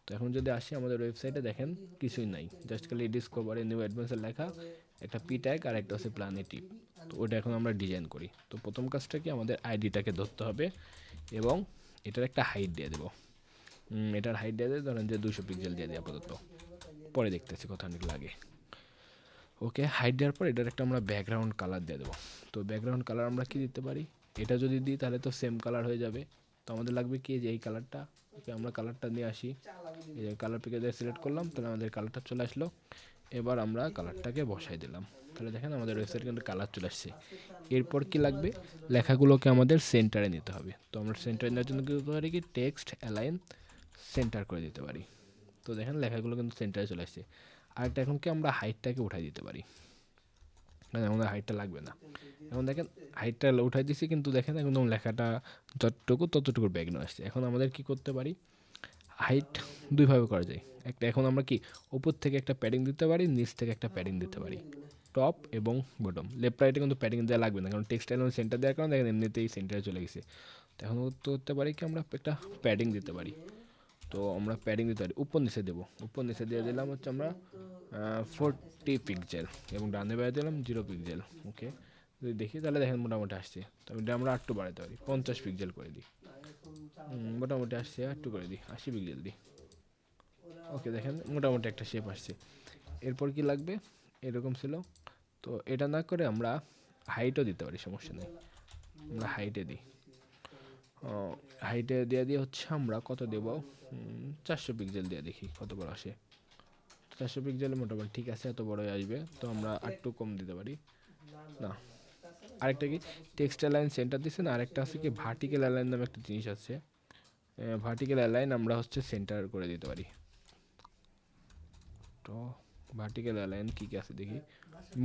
তো এখন যদি আসি আমাদের ওয়েবসাইটে, দেখেন কিছুই নাই, জাস্ট খালি ডিসকভারি নিউ অ্যাডভান্সের লেখা, একটা পি ট্যাগ আর একটা হচ্ছে প্ল্যানেটিভ। তো ওটা এখন আমরা ডিজাইন করি। তো প্রথম কাজটা কি, আমাদের আইডিটাকে ধরতে হবে এবং এটার একটা হাইট দিয়ে দেবো। এটার হাইট দিয়ে দেয় ধরেন যে 200 পিক্সেল দিয়ে দিই আপাতত, পরে দেখতেছি কথা অনেক লাগে। ওকে, হাইট দেওয়ার পর এটার একটা আমরা ব্যাকগ্রাউন্ড কালার দিয়ে দেবো। তো ব্যাকগ্রাউন্ড কালার আমরা কি দিতে পারি, এটা যদি দিই তাহলে তো সেম কালার হয়ে যাবে। তো আমাদের লাগবে কি, যে এই কালারটা। ওকে, আমরা কালারটা নিয়ে আসি, এই যে কালার প্যাকেজে সিলেক্ট করলাম, তাহলে আমাদের কালারটা চলে আসলো। এবার আমরা কালারটাকে বসাই দিলাম, তাহলে দেখেন আমাদের ওয়েবসাইটে কিন্তু কালার চলে আসছে। এরপর কি লাগবে, লেখাগুলোকে আমাদের সেন্টারে নিতে হবে। তো আমরা সেন্টারে নেওয়ার জন্য কী করতে পারি, কি টেক্সট অ্যালাইন সেন্টার করে দিতে পারি। তো দেখেন লেখাগুলো কিন্তু সেন্টারে চলে আসছে। আরেকটা, এখন কি আমরা হাইটটাকে উঠাই দিতে পারি, মানে আমাদের হাইটটা লাগবে না। এখন দেখেন হাইটটা উঠাই দিছি, কিন্তু দেখেন এখন লেখাটা যতটুকু ততটুকু ব্যাকগ্রাউন্ড আসছে। এখন আমাদের কি করতে পারি, হাইট দুইভাবে করা যায়। একটা, এখন আমরা কি উপর থেকে একটা প্যাডিং দিতে পারি, নিচ থেকে একটা প্যাডিং দিতে পারি, টপ এবং বটম। লেফট রাইটে কিন্তু প্যাডিং দেওয়া লাগবে না, কারণ টেক্সটাইল সেন্টার দেওয়ার কারণে দেখেন এমনিতেই সেন্টারে চলে গেছে। তো এখন করতে পারি কি, আমরা একটা প্যাডিং দিতে পারি। তো আমরা প্যাডিং দিতে পারি, উপর নিচে দেবো। উপর নিচে দিয়ে দিলাম হচ্ছে আমরা 40 পিক্সেল, এবং ডানে বাইরে দিলাম 0 পিক্সেল। ওকে, যদি দেখি তাহলে দেখেন মোটামুটি আসছে। তো এটা আমরা একটু বাড়াতে পারি, 50 পিক্সেল করে দিই। মোটামুটি আসছে, একটু করে দিই, 80 পিক্সেল দিই। ওকে, দেখেন মোটামুটি একটা শেপ আসছে। এরপর কি লাগবে, এরকম ছিল। তো এটা না করে আমরা হাইটও দিতে পারি, সমস্যা নেই। আমরা হাইটে দিই, হাইটে দিয়ে দিয়ে হচ্ছে আমরা কত দেব, 400 পিক্সেল দিয়ে দেখি কত বড় আসে। 400 পিক্সেল মোটামুটি ঠিক আছে, এত বড়ই আসবে। তো আমরা একটু কম দিতে পারি না। আরেকটা কি, টেক্সট অ্যালাইন সেন্টার দিচ্ছে না, আরেকটা আছে কি ভার্টিক্যাল অ্যালাইন নামে একটা জিনিস আছে। ভার্টিক্যাল অ্যালাইন আমরা হচ্ছে সেন্টার করে দিতে পারি। তো ভার্টিক্যাল অ্যালাইন কী কী আছে দেখি,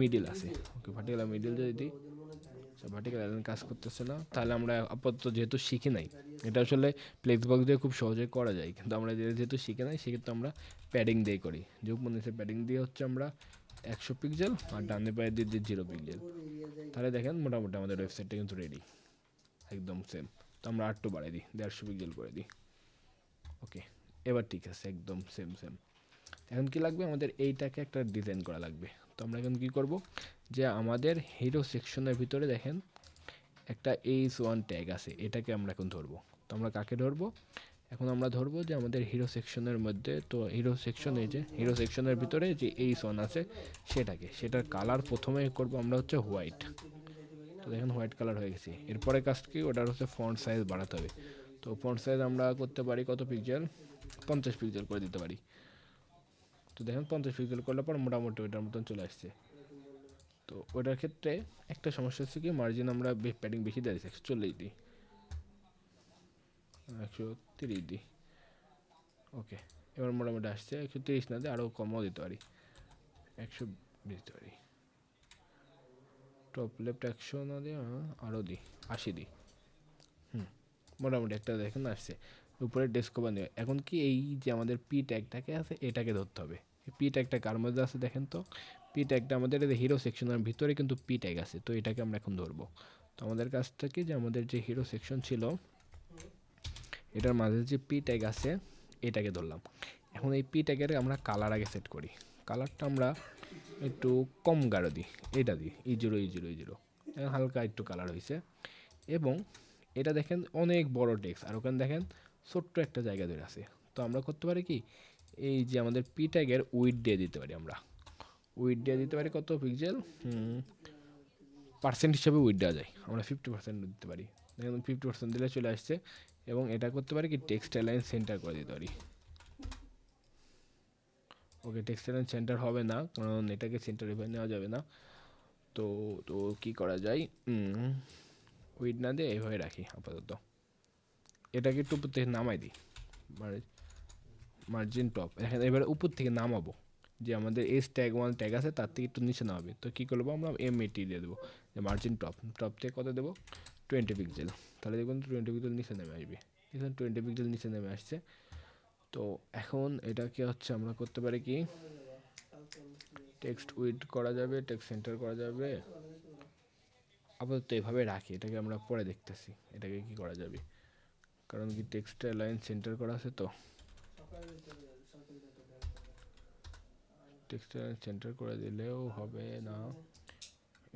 মিডিল আছে। ওকে, ভার্টিক্যাল মিডিল যদি দিই, ভার্টিক্যাল অ্যালাইন কাজ করতেছে না। তাহলে আমরা আপাতত যেহেতু শিখি নাই, এটা আসলে ফ্লেক্সবক্স দিয়ে খুব সহজে করা যায়, কিন্তু আমরা যেহেতু শিখে নাই, সেক্ষেত্রে আমরা প্যাডিং দিয়ে করি। যে উপর নিচে প্যাডিং দিয়ে হচ্ছে আমরা 100 পিক্সেল, আর ডানে পায়ে দিয়ে দিই 0 পিক্সেল। তাহলে দেখেন মোটামুটি আমাদের ওয়েবসাইটটা কিন্তু রেডি, একদম সেম। তো আমরা একটু বাড়াই দিই, 150 পিক্সেল করে দিই। ওকে, এবার ঠিক আছে, একদম সেম সেম। এখন কি লাগবে, আমাদের এইটাকে একটা ডিজাইন করা লাগবে। তো আমরা এখন কি করব, যে আমাদের হিরো সেকশনের ভিতরে দেখেন একটা H1 ট্যাগ আছে, এটাকে আমরা এখন ধরবো। তো আমরা কাকে ধরবো, এখন আমরা ধরবো যে আমাদের হিরো সেকশনের মধ্যে, তো হিরো সেকশন, এই যে হিরো সেকশনের ভিতরে যে H1 আছে সেটাকে, সেটার কালার প্রথমে করব আমরা হচ্ছে হোয়াইট। তো দেখেন হোয়াইট কালার হয়ে গেছে। এরপরে কাজ কি, ওটার হচ্ছে ফন্ট সাইজ বাড়াতে হবে। তো ফন্ট সাইজ আমরা করতে পারি কত পিক্সেল, 50 পিক্সেল করে দিতে পারি। তো দেখেন 50 পিক্সেল করলে পর মোটামুটি ওইটার মতন চলে আসছে। তো ওটার ক্ষেত্রে একটা সমস্যা হচ্ছে কি, মার্জিন আমরা প্যাডিং বেশি দিয়ে দিচ্ছি, 140 দিই, 130 দিই। ওকে, এবার মোটামুটি আসছে। 130 না দিয়ে আরও কমও দিতে পারি, 120 দিতে পারি। টপ লেফট 100 না দিয়ে আরও দিই, 80 দিই। মোটামুটি একটা দেখেন আসছে। উপরে ডেস্কভার নেবে। এখন কি, এই যে আমাদের পি ট্যাগটাকে আছে, এটাকে ধরতে হবে। পি ট্যাগটা কার মধ্যে আছে দেখেন তো, পি ট্যাগটা আমাদের হিরো সেকশনের ভিতরে কিন্তু পি ট্যাগ আছে। তো এটাকে আমরা এখন ধরবো। তো আমাদের কাছ থেকে যে আমাদের যে হিরো সেকশন ছিল, এটার মাঝে যে পি ট্যাগ আছে, এটাকে ধরলাম। এখন এই পি ট্যাগের আমরা কালার আগে সেট করি। কালারটা আমরা একটু কম গাঢ় দিই, এটা দিই E0 হালকা একটু কালার হয়েছে। এবং এটা দেখেন অনেক বড় টেক্সট, আর ওখানে দেখেন ছোট্ট একটা জায়গা ধরে আছে। তো আমরা করতে পারি কি, এই যে আমাদের পি ট্যাগের উইড দিয়ে দিতে পারি। আমরা উইড দিয়ে দিতে পারি কত পিক্সেল, পার্সেন্ট হিসাবে উইড দেওয়া যায়, আমরা 50% দিতে পারি। দেখেন 50% দিলে চলে আসছে। এবং এটা করতে পারি কি, টেক্সট অ্যালাইন সেন্টার করে দিতে পারি। ওকে, টেক্সট অ্যালাইন সেন্টার হবে না, কারণ এটাকে সেন্টার রিভার নেওয়া যাবে না। তো তো কী করা যায়, উইড না দিয়ে এইভাবে রাখি আপাতত। এটাকে একটু উপর থেকে নামাই দিই, মানে মার্জিন টপ। এবারে উপর থেকে নামাবো, যে আমাদের S1 ট্যাগ আছে তার থেকে একটু নিচে নামাবে। তো কী করবো, আমরা M80 দিয়ে দেবো, যে মার্জিন টপ, টপ থেকে কত দেবো, 20 পিক্সেল। তাহলে দেখুন 20 পিক্সেল নিচে নেমে আসবে। দেখুন 20 পিক্সেল নিচে নেমে আসছে। তো এখন এটাকে হচ্ছে আমরা করতে পারি কি, টেক্সট উইড করা যাবে, টেক্সট সেন্টার করা যাবে। আপাতত এভাবে রাখি, এটাকে আমরা পরে দেখতেছি এটাকে কি করা যাবে, কারণ কি টেক্সটের লাইন সেন্টার করা আছে তো, টেক্সটের লাইন সেন্টার করে দিলেও হবে না,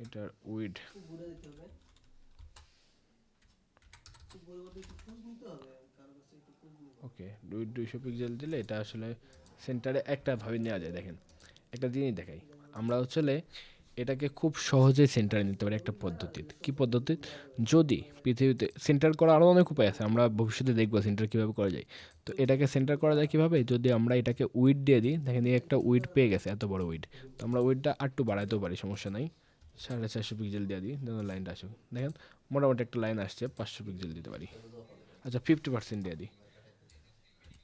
এটার উইড ওকে 200 পিক্সেল দিলে এটা আসলে সেন্টারে একটা ভাবে নেওয়া যায়। দেখেন একটা জিনিস দেখাই, আমরা আসলে এটাকে খুব সহজে সেন্টারে নিতে পারি একটা পদ্ধতিতে। কি পদ্ধতি? যদি পৃথিবীতে সেন্টার করা আরও অনেক উপায় আছে, আমরা ভবিষ্যতে দেখবো সেন্টার কীভাবে করা যায়। তো এটাকে সেন্টার করা যায় কীভাবে, যদি আমরা এটাকে উইড দিয়ে দিই, দেখেন এই একটা উইড পেয়ে গেছে, এত বড় উইড। তো আমরা উইডটা আর একটু বাড়াইতেও পারি, সমস্যা নাই। 450 পিক্সেল দিয়ে দিই, দেখুন লাইনটা আসুক। দেখেন মোটামুটি একটা লাইন আসছে, 500 পিক্সেল দিতে পারি। আচ্ছা 50% দিয়ে দিই,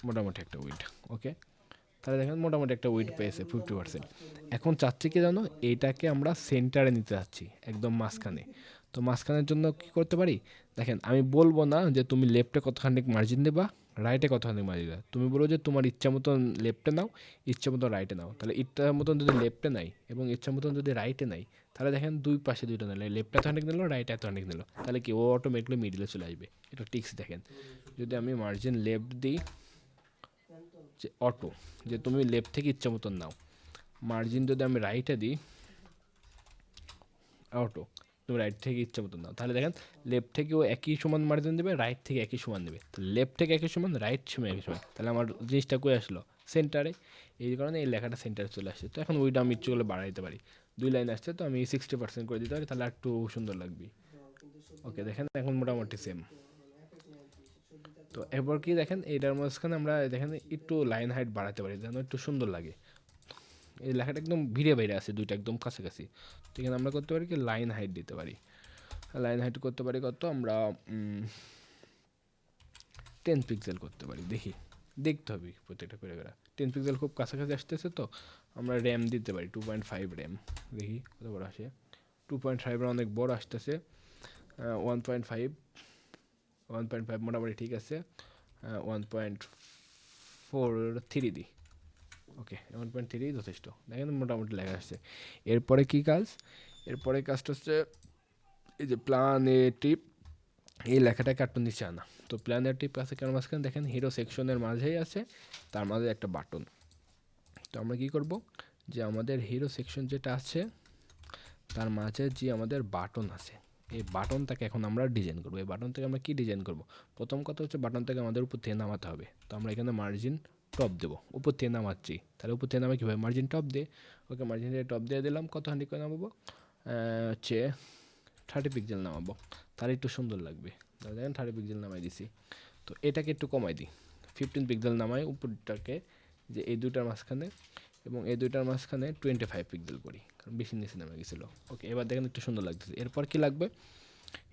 মোটামুটি একটা উইড। ওকে, তাহলে দেখেন মোটামুটি একটা উইড পেয়েছে 50%। এখন চাচ্ছি কি জানো, এইটাকে আমরা সেন্টারে নিতে চাচ্ছি, একদম মাঝখানে। তো মাঝখানের জন্য কি করতে পারি, দেখেন আমি বলবো না যে তুমি লেফটে কতখানিক মার্জিন দেবা, রাইটে কতখানিক মার্জিন দেবা, তুমি বলো যে তোমার ইচ্ছা মতন লেফটে নাও, ইচ্ছা মতন রাইটে নাও। তাহলে ইচ্ছা মতন যদি লেফটে নাই এবং ইচ্ছা মতন যদি রাইটে নাই, তাহলে দেখেন দুই পাশে দুইটা নিলে, লেফটে এতখানিক নিল, রাইটে এতখানিক নিল, তাহলে কি ও অটোমেটিকলি মিডিলে চলে আসবে। এটা টিক্স দেখেন, যদি আমি মার্জিন লেফট দিই, যে অটো, যে তুমি লেফট থেকে ইচ্ছা মতন নাও। মার্জিন যদি আমি রাইটে দিই, অটো, তুমি রাইট থেকে ইচ্ছা মতন নাও, তাহলে দেখেন লেফট থেকেও একই সমান মার্জিন দেবে, রাইট থেকে একই সমান দেবে। তো লেফট থেকে একই সমান, রাইট সময় একই সমান, তাহলে আমার জিনিসটা কই আসলো, সেন্টারে। এই কারণে এই লেখাটা সেন্টারে চলে আসছে। তো এখন ওইটা আমি ইচ্ছে করলে বাড়াইতে পারি, 2 লাইন আসছে তো আমি 60% করে দিতে পারি, তাহলে একটু সুন্দর লাগবে। ওকে দেখেন এখন মোটামুটি সেম। তো এরপর কি দেখেন, এইটার মাঝখানে আমরা দেখেন একটু লাইন হাইট বাড়াতে পারি যেন একটু সুন্দর লাগে। এই লেখাটা একদম ভিড়ে বাইরে আছে, দুইটা একদম কাছাকাছি। তো এখানে আমরা করতে পারি কি, লাইন হাইট দিতে পারি। লাইন হাইট করতে পারি কত, আমরা 10 পিক্সেল করতে পারি। দেখি, দেখতে হবে প্রত্যেকটা করে 10 পিক্সেল খুব কাছাকাছি আসতেছে তো, আমরা র্যাম দিতে পারি 2.5 র্যাম। দেখি কত বড় আসে, 2.5 র্যাম অনেক বড় আসতেছে। 1.5, 1.5 মোটামুটি ঠিক আছে। 1.43 দিই। ওকে 1.3 যথেষ্ট, দেখেন মোটামুটি লেখা আসছে। এরপরে কি কাজ, এরপরে কাজটা হচ্ছে এই যে প্ল্যানেটিভ, এই লেখাটাকে একটু নিচে আনা। তো প্ল্যানেটিভ আছে কেন মাঝখানে, দেখেন হিরো সেকশনের মাঝেই আছে, তার মাঝে একটা বাটন। তো আমরা কি করব, যে আমাদের হিরো সেকশন যেটা আছে তার মাঝে যে আমাদের বাটন আছে, এই বাটনটাকে এখন আমরা ডিজাইন করবো। এই বাটন থেকে আমরা কি ডিজাইন করব, প্রথম কথা হচ্ছে বাটন থেকে আমাদের উপর থেকে নামাতে হবে। তো আমরা এখানে মার্জিন টপ দেবো, উপর থেকে নামাচ্ছি, তাহলে উপর থেকে নামে কীভাবে, মার্জিন টপ দিয়ে। ওকে মার্জিন থেকে টপ দিয়ে দিলাম, কত হান্ডি করে নামাবো, হচ্ছে 30 পিক্সেল নামাবো, তাহলে একটু সুন্দর লাগবে। তাহলে দেখেন 30 পিক্সেল নামাই দিছি। তো এটাকে একটু কমাই দিই, 15 পিক্সেল নামাই উপরটাকে, যে এই দুটার মাঝখানে এবং এই দুইটার মাঝখানে 25 পিক্সেল করি, কারণ বেশি নিচে নামে গেছিলো। ওকে এবার দেখেন একটু সুন্দর লাগতেছে। এরপর কি লাগবে,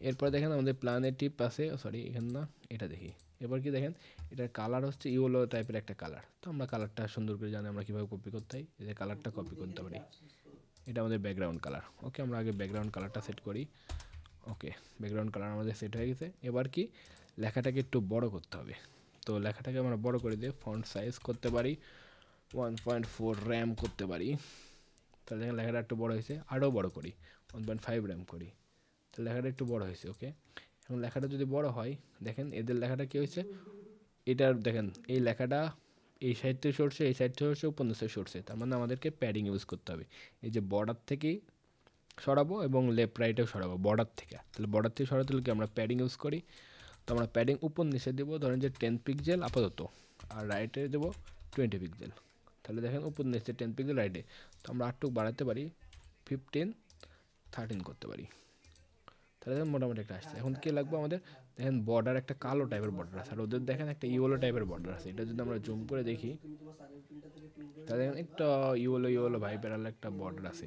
এরপর দেখেন আমাদের প্ল্যানেটিভ আছে, সরি এখানে না, এটা দেখি। এবার কি দেখেন, এটার কালার হচ্ছে ইয়েলো টাইপের একটা কালার। তো আমরা কালারটা সুন্দর করে জানি আমরা কীভাবে কপি করতে হয়, এই যে কালারটা কপি করতে পারি, এটা আমাদের ব্যাকগ্রাউন্ড কালার। ওকে আমরা আগে ব্যাকগ্রাউন্ড কালারটা সেট করি। ওকে ব্যাকগ্রাউন্ড কালার আমাদের সেট হয়ে গেছে। এবার কি, লেখাটাকে একটু বড় করতে হবে। তো লেখাটাকে আমরা বড় করে দিয়ে ফন্ট সাইজ করতে পারি 1.4 র্যাম করতে পারি। তাহলে দেখেন লেখাটা একটু বড় হয়েছে, আরও বড় করি 1.5 র্যাম করি, তো লেখাটা একটু বড় হয়েছে। ওকে এখন লেখাটা যদি বড় হয়, দেখেন এদের লেখাটা কী হয়েছে, এটার দেখেন এই লেখাটা এই সাইড থেকে সরছে, এই সাইড থেকে সরছে, উপর নিচে সরছে, তার মানে আমাদেরকে প্যাডিং ইউজ করতে হবে। এই যে বর্ডার থেকেই সরাবো এবং লেফট রাইটেও সরাবো বর্ডার থেকে। তাহলে বর্ডার থেকে সরাতে হলে কি আমরা প্যাডিং ইউজ করি। তো আমরা প্যাডিং উপর নিচে দেবো, ধরেন যে 10 পিক্সেল আপাতত, আর রাইটে দেবো 20 পিক্সেল। তাহলে দেখেন উপর নিচে 10 পিক্সেল রাইটে। তো আমরা আরটুকু বাড়াতে পারি, 15, 13 করতে পারি। তাহলে দেখেন মোটামুটি একটা আসছে। এখন কী লাগবে আমাদের, দেখেন বর্ডার একটা কালো টাইপের বর্ডার আছে, আর ওদের দেখেন একটা ইয়েলো টাইপের বর্ডার আছে। এটা যদি আমরা জুম করে দেখি, তাহলে দেখেন একটা ইয়েলো ইয়েলো ভাইবের একটা বর্ডার আছে।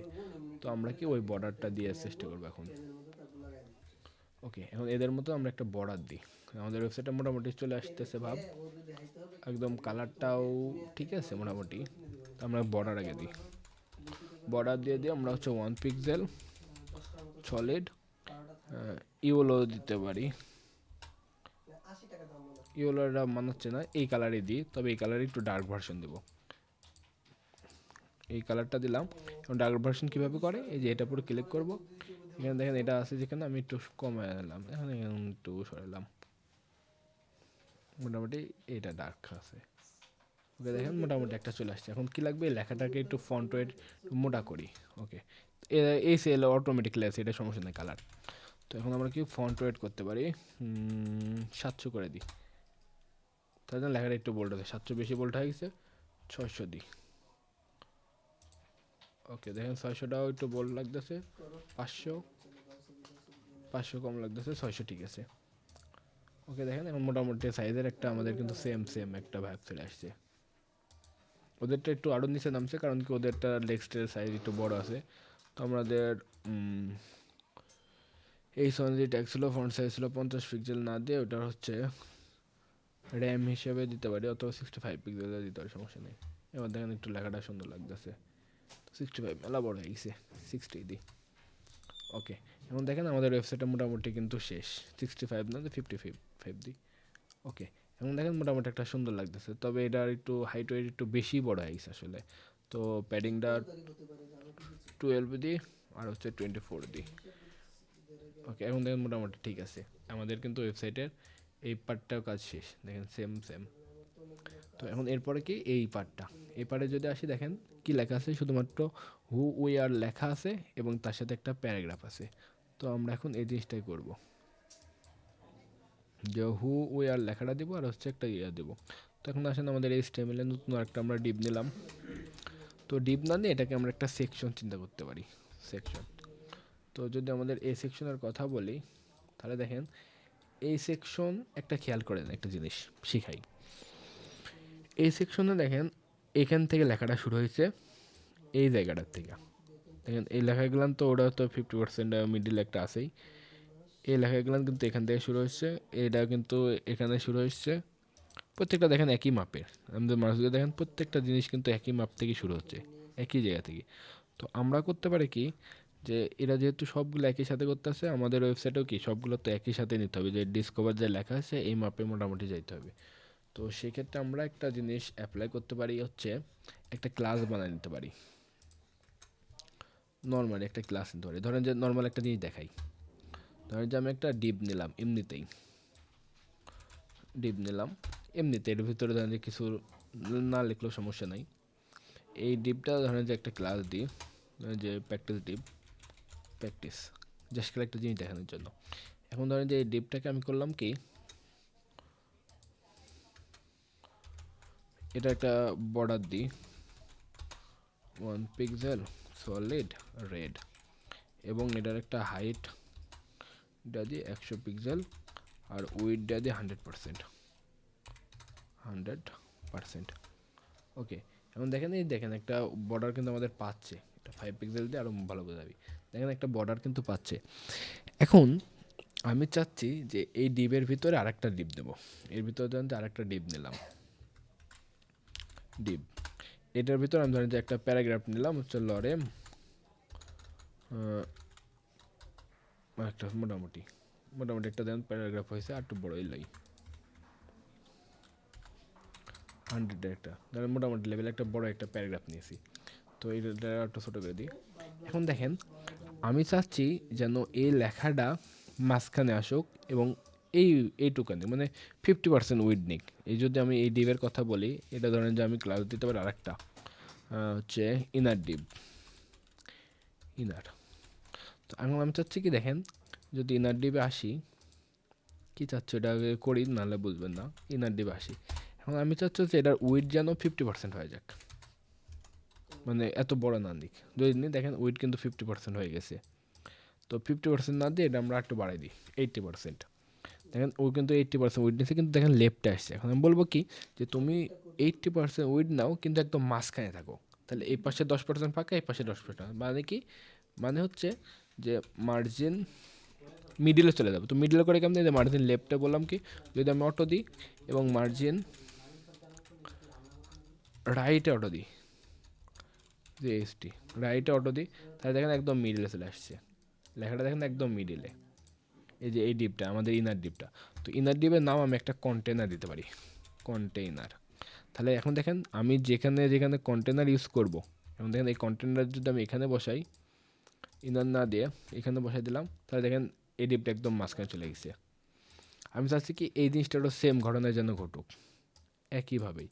তো আমরা কি ওই বর্ডারটা দিয়ে চেষ্টা করবো এখন। ওকে এখন এদের মতো আমরা একটা বর্ডার দিই, আমাদের ওয়েবসাইটটা মোটামুটি চলে আসতেছে ভাব, একদম কালারটাও ঠিক আছে মোটামুটি। তো আমরা বর্ডার আগে দিই, বর্ডার দিয়ে দিয়ে আমরা হচ্ছে 1 পিক্সেল সলিড ইয়েলো দিতে পারি। ইয়েলোটা মানাচ্ছে না, এই কালারই দিই, তবে এই কালারে একটু ডার্ক ভার্সন দেবো। এই কালারটা দিলাম। এবং ডার্ক ভার্সন কীভাবে করে, এই যে এটা পুরো ক্লিক করব, এখানে দেখেন এটা আছে যেখানে আমি একটু কমায় দিলাম, এখানে একটু সরালাম, মোটামুটি এটা ডার্ক আছে। ওকে দেখেন মোটামুটি একটা চলে আসছে। এখন কি লাগবে, লেখাটাকে একটু ফন্ট ওয়েট মোটা করি। ওকে, এই সেল অটোমেটিক্যালি আছে, এটা সমস্যা নেই কালার। তো এখন আমরা কি ফন্ট ওয়েট করতে পারি, 700 করে দিই, তাই জন্য লেখাটা একটু বোল্ড আছে। 700 বেশি বোল্ড হয়ে গেছে, 600 দিই। ওকে দেখেন 600টাও একটু বোল্ড লাগতেছে, 500 500 কম লাগতেছে, 600 ঠিক আছে। ওকে দেখেন এখন মোটামুটি সাইজের একটা আমাদের কিন্তু সেম একটা ভাব চলে আসছে। ওদেরটা একটু আরও নিচে নামছে, কারণ কি ওদেরটা লেক্সটের সাইজ একটু বড় আছে। তো আমাদের এই সনেজি ট্যাক্স ছিল, ফন্ট সাইজ ছিল 50 পিক্সেল না দিয়ে ওটা হচ্ছে র্যাম হিসেবে দিতে পারি, অথবা 65 পিক্সেলে দিতে পারি, সমস্যা নেই। এবার দেখেন একটু লেখাটা সুন্দর লাগতেছে। 65 মেলা বড় হয়ে গেছে, 60 দিই। ওকে এখন দেখেন আমাদের ওয়েবসাইটটা মোটামুটি কিন্তু শেষ। 65 না, 55 দিই। ওকে এখন দেখেন মোটামুটি একটা সুন্দর লাগতেছে, তবে এটার একটু হাইট ওয়েট একটু বেশি বড় হয়ে গেছে আসলে। তো প্যাডিংটা 12 দিই, আর হচ্ছে 24 দিই। ওকে এখন দেখেন মোটামুটি ঠিক আছে। আমাদের কিন্তু ওয়েবসাইটের এই পার্টটাও কাজ শেষ, দেখেন সেম। তো এখন এরপরে কি এই পার্টটা, এই পার্টে যদি আসি দেখেন কি লেখা আছে, শুধুমাত্র হু উই আর লেখা আছে এবং তার সাথে একটা প্যারাগ্রাফ আছে। তো আমরা এখন এই জিনিসটাই করব, যে হু উই আর লেখাটা দেবো, আর হচ্ছে একটা ইয়ে দেবো। তো এখন আসেন আমাদের এই স্টেমিলে নতুন একটা আমরা ডিপ নিলাম। তো ডিপ না নিয়ে এটাকে আমরা একটা সেকশন চিন্তা করতে পারি, সেকশন। তো যদি আমাদের এই সেকশনের কথা বলি, তাহলে দেখেন এই সেকশন একটা খেয়াল করেন, একটা জিনিস শিখাই। এই সেকশনে দেখেন এখান থেকে লেখাটা শুরু হয়েছে, এই জায়গাটার থেকে। দেখেন এই লেখাগুলো তো ওটা তো 50% মিডিল একটা আছেই। এই লেখাগুলো কিন্তু এখান থেকে শুরু হচ্ছে, এটা কিন্তু এখানে শুরু হচ্ছে। প্রত্যেকটা দেখেন একই মাপের, আমাদের মানুষগুলো দেখেন প্রত্যেকটা জিনিস কিন্তু একই মাপ থেকে শুরু হচ্ছে, একই জায়গা থেকে। তো আমরা করতে পারি কি, যে এরা যেহেতু সবগুলো একই সাথে করতে আসে, আমাদের ওয়েবসাইটেও কি সবগুলো তো একই সাথে নিতে হবে, যে ডিসকভার যে লেখা আছে এই মাপে মোটামুটি যাইতে হবে। তো সেক্ষেত্রে আমরা একটা জিনিস অ্যাপ্লাই করতে পারি, হচ্ছে একটা ক্লাস বানিয়ে নিতে পারি। নর্মালি একটা ক্লাস নিতে পারি, ধরেন যে নর্মাল একটা জিনিস দেখাই। ধরেন যে আমি একটা ডিপ নিলাম, এমনিতেই ডিপ নিলাম এমনিতে, এর ভিতরে ধরেন যে কিছু না লিখলেও সমস্যা নাই। এই ডিপটা ধরেন যে একটা ক্লাস দিই, যে প্র্যাকটিস ডিপ, প্র্যাকটিস জাস্ট একটা জিনিস দেখানোর জন্য। এখন ধরেন যে এই ডিপটাকে আমি করলাম কি, এটা একটা বর্ডার দিই 1 পিক্সেল সলিড রেড, এবং এটার একটা হাইট এটা দিয়ে 100 পিক্সেল, আর উইডটা দিয়ে 100%। ওকে এখন দেখেন এই দেখেন একটা বর্ডার কিন্তু আমাদের পাচ্ছে, এটা 5 পিক্সেল দিয়ে আরও ভালো বোঝাবি। দেখেন একটা বর্ডার কিন্তু পাচ্ছে। এখন আমি চাচ্ছি যে এই ডিপের ভিতরে আরেকটা ডিপ দেবো, এর ভিতরে ধরেন যে আরেকটা ডিপ নিলাম, ডিপ এটার ভিতরে আমি ধরেন যে একটা প্যারাগ্রাফ নিলাম, হচ্ছে লরেম একটা মোটামুটি একটা দেন প্যারাগ্রাফ হয়েছে, আর একটু বড়ই লাই 100 একটা ধরেন মোটামুটি লেভেল একটা বড় একটা প্যারাগ্রাফ নিয়েছি। তো এইটা একটু ছোটো করে দিই। এখন দেখেন আমি চাচ্ছি যেন এই লেখাটা মাঝখানে আসুক, এবং এইটুকানি মানে 50% উইড নিক। এই যদি আমি এই ডিপের কথা বলি, এটা ধরেন যে আমি ক্লাস দিতে পারি আরেকটা, হচ্ছে ইনার ডিপ, ইনার। তো এখন আমি চাচ্ছি কি দেখেন, যদি ইনার ডিপে আসি, কি চাচ্ছ এটা আগে করি, নাহলে বুঝবেন না। ইনার ডিপে আসি, এখন আমি চাচ্ছি যে এটার উইড যেন 50% হয়ে যাক, মানে এত বড় না দিক। যদি দেখেন উইড কিন্তু 50% হয়ে গেছে। তো 50% না দিয়ে এটা আমরা একটু বাড়াই দিই 80%। দেখেন ও কিন্তু 80% উইড নিচ্ছে, কিন্তু দেখেন লেফটে আসছে। এখন আমি বলবো কি, যে তুমি 80% উইড নাও, কিন্তু একদম মাঝখানে থাকো। তাহলে এই পাশে 10% ফাঁকা, এই পাশে 10%, মানে কি, মানে হচ্ছে যে মার্জিন মিডিলে চলে যাবে। তো মিডিলে করে কেমন, যে মার্জিন লেফটে বললাম কি, যদি আমি অটো দিই এবং মার্জিন রাইটে অটো দিই, যে এসটি রাইটে অটো দিই, তাহলে দেখেন একদম মিডিলে চলে আসছে লেখাটা, দেখেন একদম মিডিলে। এই যে এই ডিপটা আমাদের ইনার ডিপটা। তো ইনার ডিপের নাম আমি একটা কন্টেনার দিতে পারি, কন্টেইনার। তাহলে এখন দেখেন আমি যেখানে যেখানে কন্টেনার ইউজ করব, এখন দেখেন এই কন্টেনার যদি আমি এখানে বসাই, ইনার না দিয়ে এখানে বসাই দিলাম, তাহলে দেখেন এই ডিপটা একদম মাঝখানে চলে গেছে। আমি চাচ্ছি কি এই জিনিসটারও সেম ঘটনা যেন ঘটুক একইভাবেই।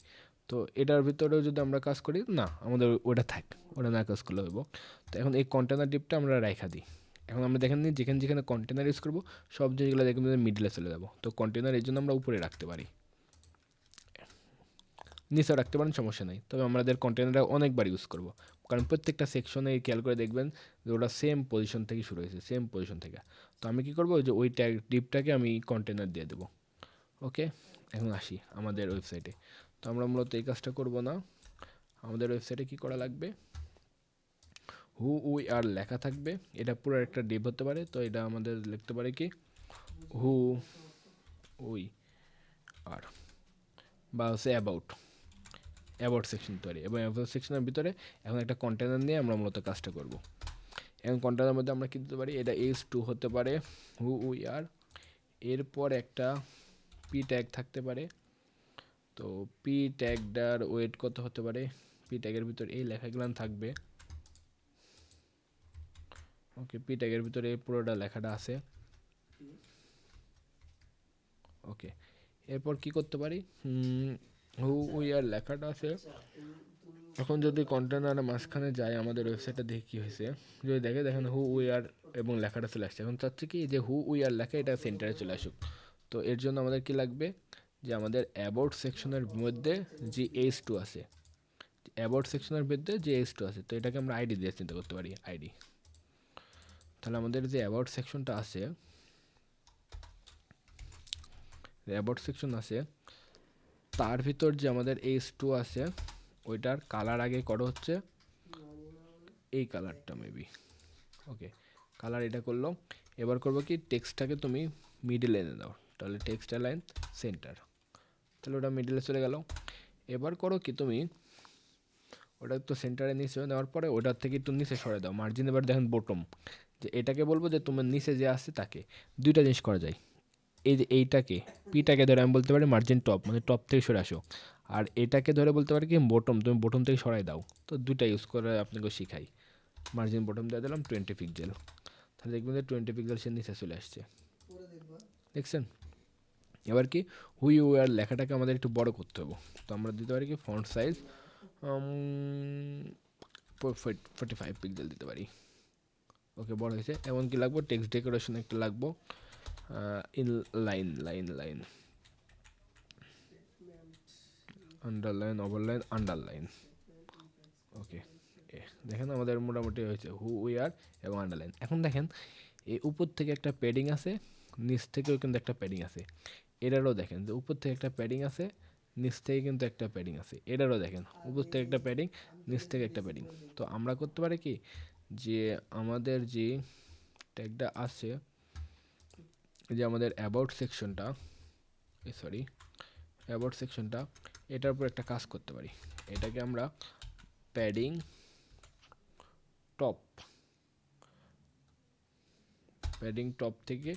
তো এটার ভিতরেও যদি আমরা কাজ করি, না আমাদের ওটা থাক, ওটা না কাজ করলে হইব। তো এখন এই কন্টেনার ডিপটা আমরা রাইখা দিই। এখন আমরা দেখেন নি যেখানে যেখানে কন্টেনার ইউজ করবো সব যেগুলো দেখবেন মিডলে চলে যাবো। তো কন্টেনার এই জন্য আমরা উপরে রাখতে পারি, নিচেও রাখতে পারেন, সমস্যা নেই। তবে আমাদের কন্টেনারটা অনেকবার ইউজ করব, কারণ প্রত্যেকটা সেকশনে খেয়াল করে দেখবেন যে ওটা সেম পজিশন থেকে শুরু হয়েছে, সেম পজিশন থেকে। তো আমি কি করবো, যে ওই ট্যাগ ডিপটাকে আমি কন্টেনার দিয়ে দেবো। ওকে, এখন আসি আমাদের ওয়েবসাইটে। তো আমরা মূলত এই কাজটা করব না। আমাদের ওয়েবসাইটে কি করা লাগবে, হু উই আর লেখা থাকবে, এটা পুরো একটা ডিপ হতে পারে। তো এটা আমাদের লিখতে পারে কি হু উই আর, বা হচ্ছে অ্যাবাউট, অ্যাবাউট সেকশন তৈরি, এবং অ্যাবাউট সেকশনের ভিতরে এখন একটা কন্টেনার নিয়ে আমরা মূলত কাজটা করব। এখন কন্টেনারের মধ্যে আমরা কী দিতে পারি, এটা H2 হতে পারে, হু উই আর, এরপর একটা পি ট্যাগ থাকতে পারে। তো পি ট্যাগটার ওয়েট কত হতে পারে, পি ট্যাগের ভিতর এই লেখাগুলো থাকবে। ওকে, পি ট্যাগের ভিতরে পুরোটা লেখাটা আছে। ওকে, এরপর কি করতে পারি, হু উই আর লেখাটা আছে। এখন যদি কন্টেনার মাঝখানে যায় আমাদের ওয়েবসাইটে দেখে কী হয়েছে, যদি দেখেন হু উই আর এবং লেখাটা চলে আসছে। এখন চাচ্ছে কি যে হু উই আর লেখা এটা সেন্টারে চলে আসুক। তো এর জন্য আমাদের কি লাগবে, যে আমাদের অ্যাবাউট সেকশনের মধ্যে যে H2 আছে, অ্যাবাউট সেকশনের মধ্যে যে H2 আছে, তো এটাকে আমরা আইডি দিয়ে চিন্তা করতে পারি, আইডি। তাহলে আমাদের যে অ্যাবাউট সেকশনটা আছে, অ্যাবাউট সেকশন আছে, তার ভিতর যে আমাদের H2 আছে, ওইটার কালার আগে করো হচ্ছে এই কালারটা মেবি। ওকে, কালার এটা করলো। এবার করবো কি, টেক্সটটাকে তুমি মিডিলে এনে দাও, তাহলে টেক্সট লাইন সেন্টার, তাহলে ওটা মিডিলে চলে গেল। এবার করো কি, তুমি ওটা তো সেন্টারে নিচে নেওয়ার পরে ওটার থেকে একটু নিচে সরে দাও মার্জিন। এবার দেখেন বটম, যে এটাকে বলবো যে তোমার নিচে যে আসছে তাকে, দুইটা জিনিস করা যায়। এই যে এইটাকে পিটাকে ধরে আমি বলতে পারি মার্জিন টপ, মানে টপ থেকে সরে আসো। আর এটাকে ধরে বলতে পারি কি বটম, তুমি বটম থেকে সরাই দাও। তো দুইটা ইউজ করে আপনাকে শিখাই। মার্জিন বটম দিয়ে দিলাম 20 পিক্সেল, তাহলে দেখবেন যে 20 পিক্সেল সে নিচে চলে আসছে, দেখছেন। এবার কি, হুই আর লেখাটাকে আমাদের একটু বড় করতে হবে। তো আমরা দিতে পারি কি ফন্ট সাইজ 45 পিক্সেল দিতে পারি। ওকে, বড় হয়েছে। এমন কি লাগবো, টেক্সট ডেকোরেশন একটা লাগবো, in line line line, underline overline underline. Okay, দেখেন আমাদের মোটামুটি হয়েছে হু উই আর এবং আন্ডারলাইন। এখন দেখেন এই উপর থেকে একটা প্যাডিং আছে, নিচ থেকেও কিন্তু একটা প্যাডিং আছে। এটারও দেখেন যে উপর থেকে একটা প্যাডিং আছে, নিচ থেকে কিন্তু একটা প্যাডিং আছে। এটারও দেখেন উপর থেকে একটা প্যাডিং, নিচ থেকে একটা প্যাডিং। তো আমরা করতে পারি কি, যে আমাদের যে ট্যাগটা আছে, যে আমাদের অ্যাবাউট সেকশনটা, সরি অ্যাবাউট সেকশনটা, এটার উপর একটা কাজ করতে পারি। এটাকে আমরা প্যাডিং টপ, প্যাডিং টপ থেকে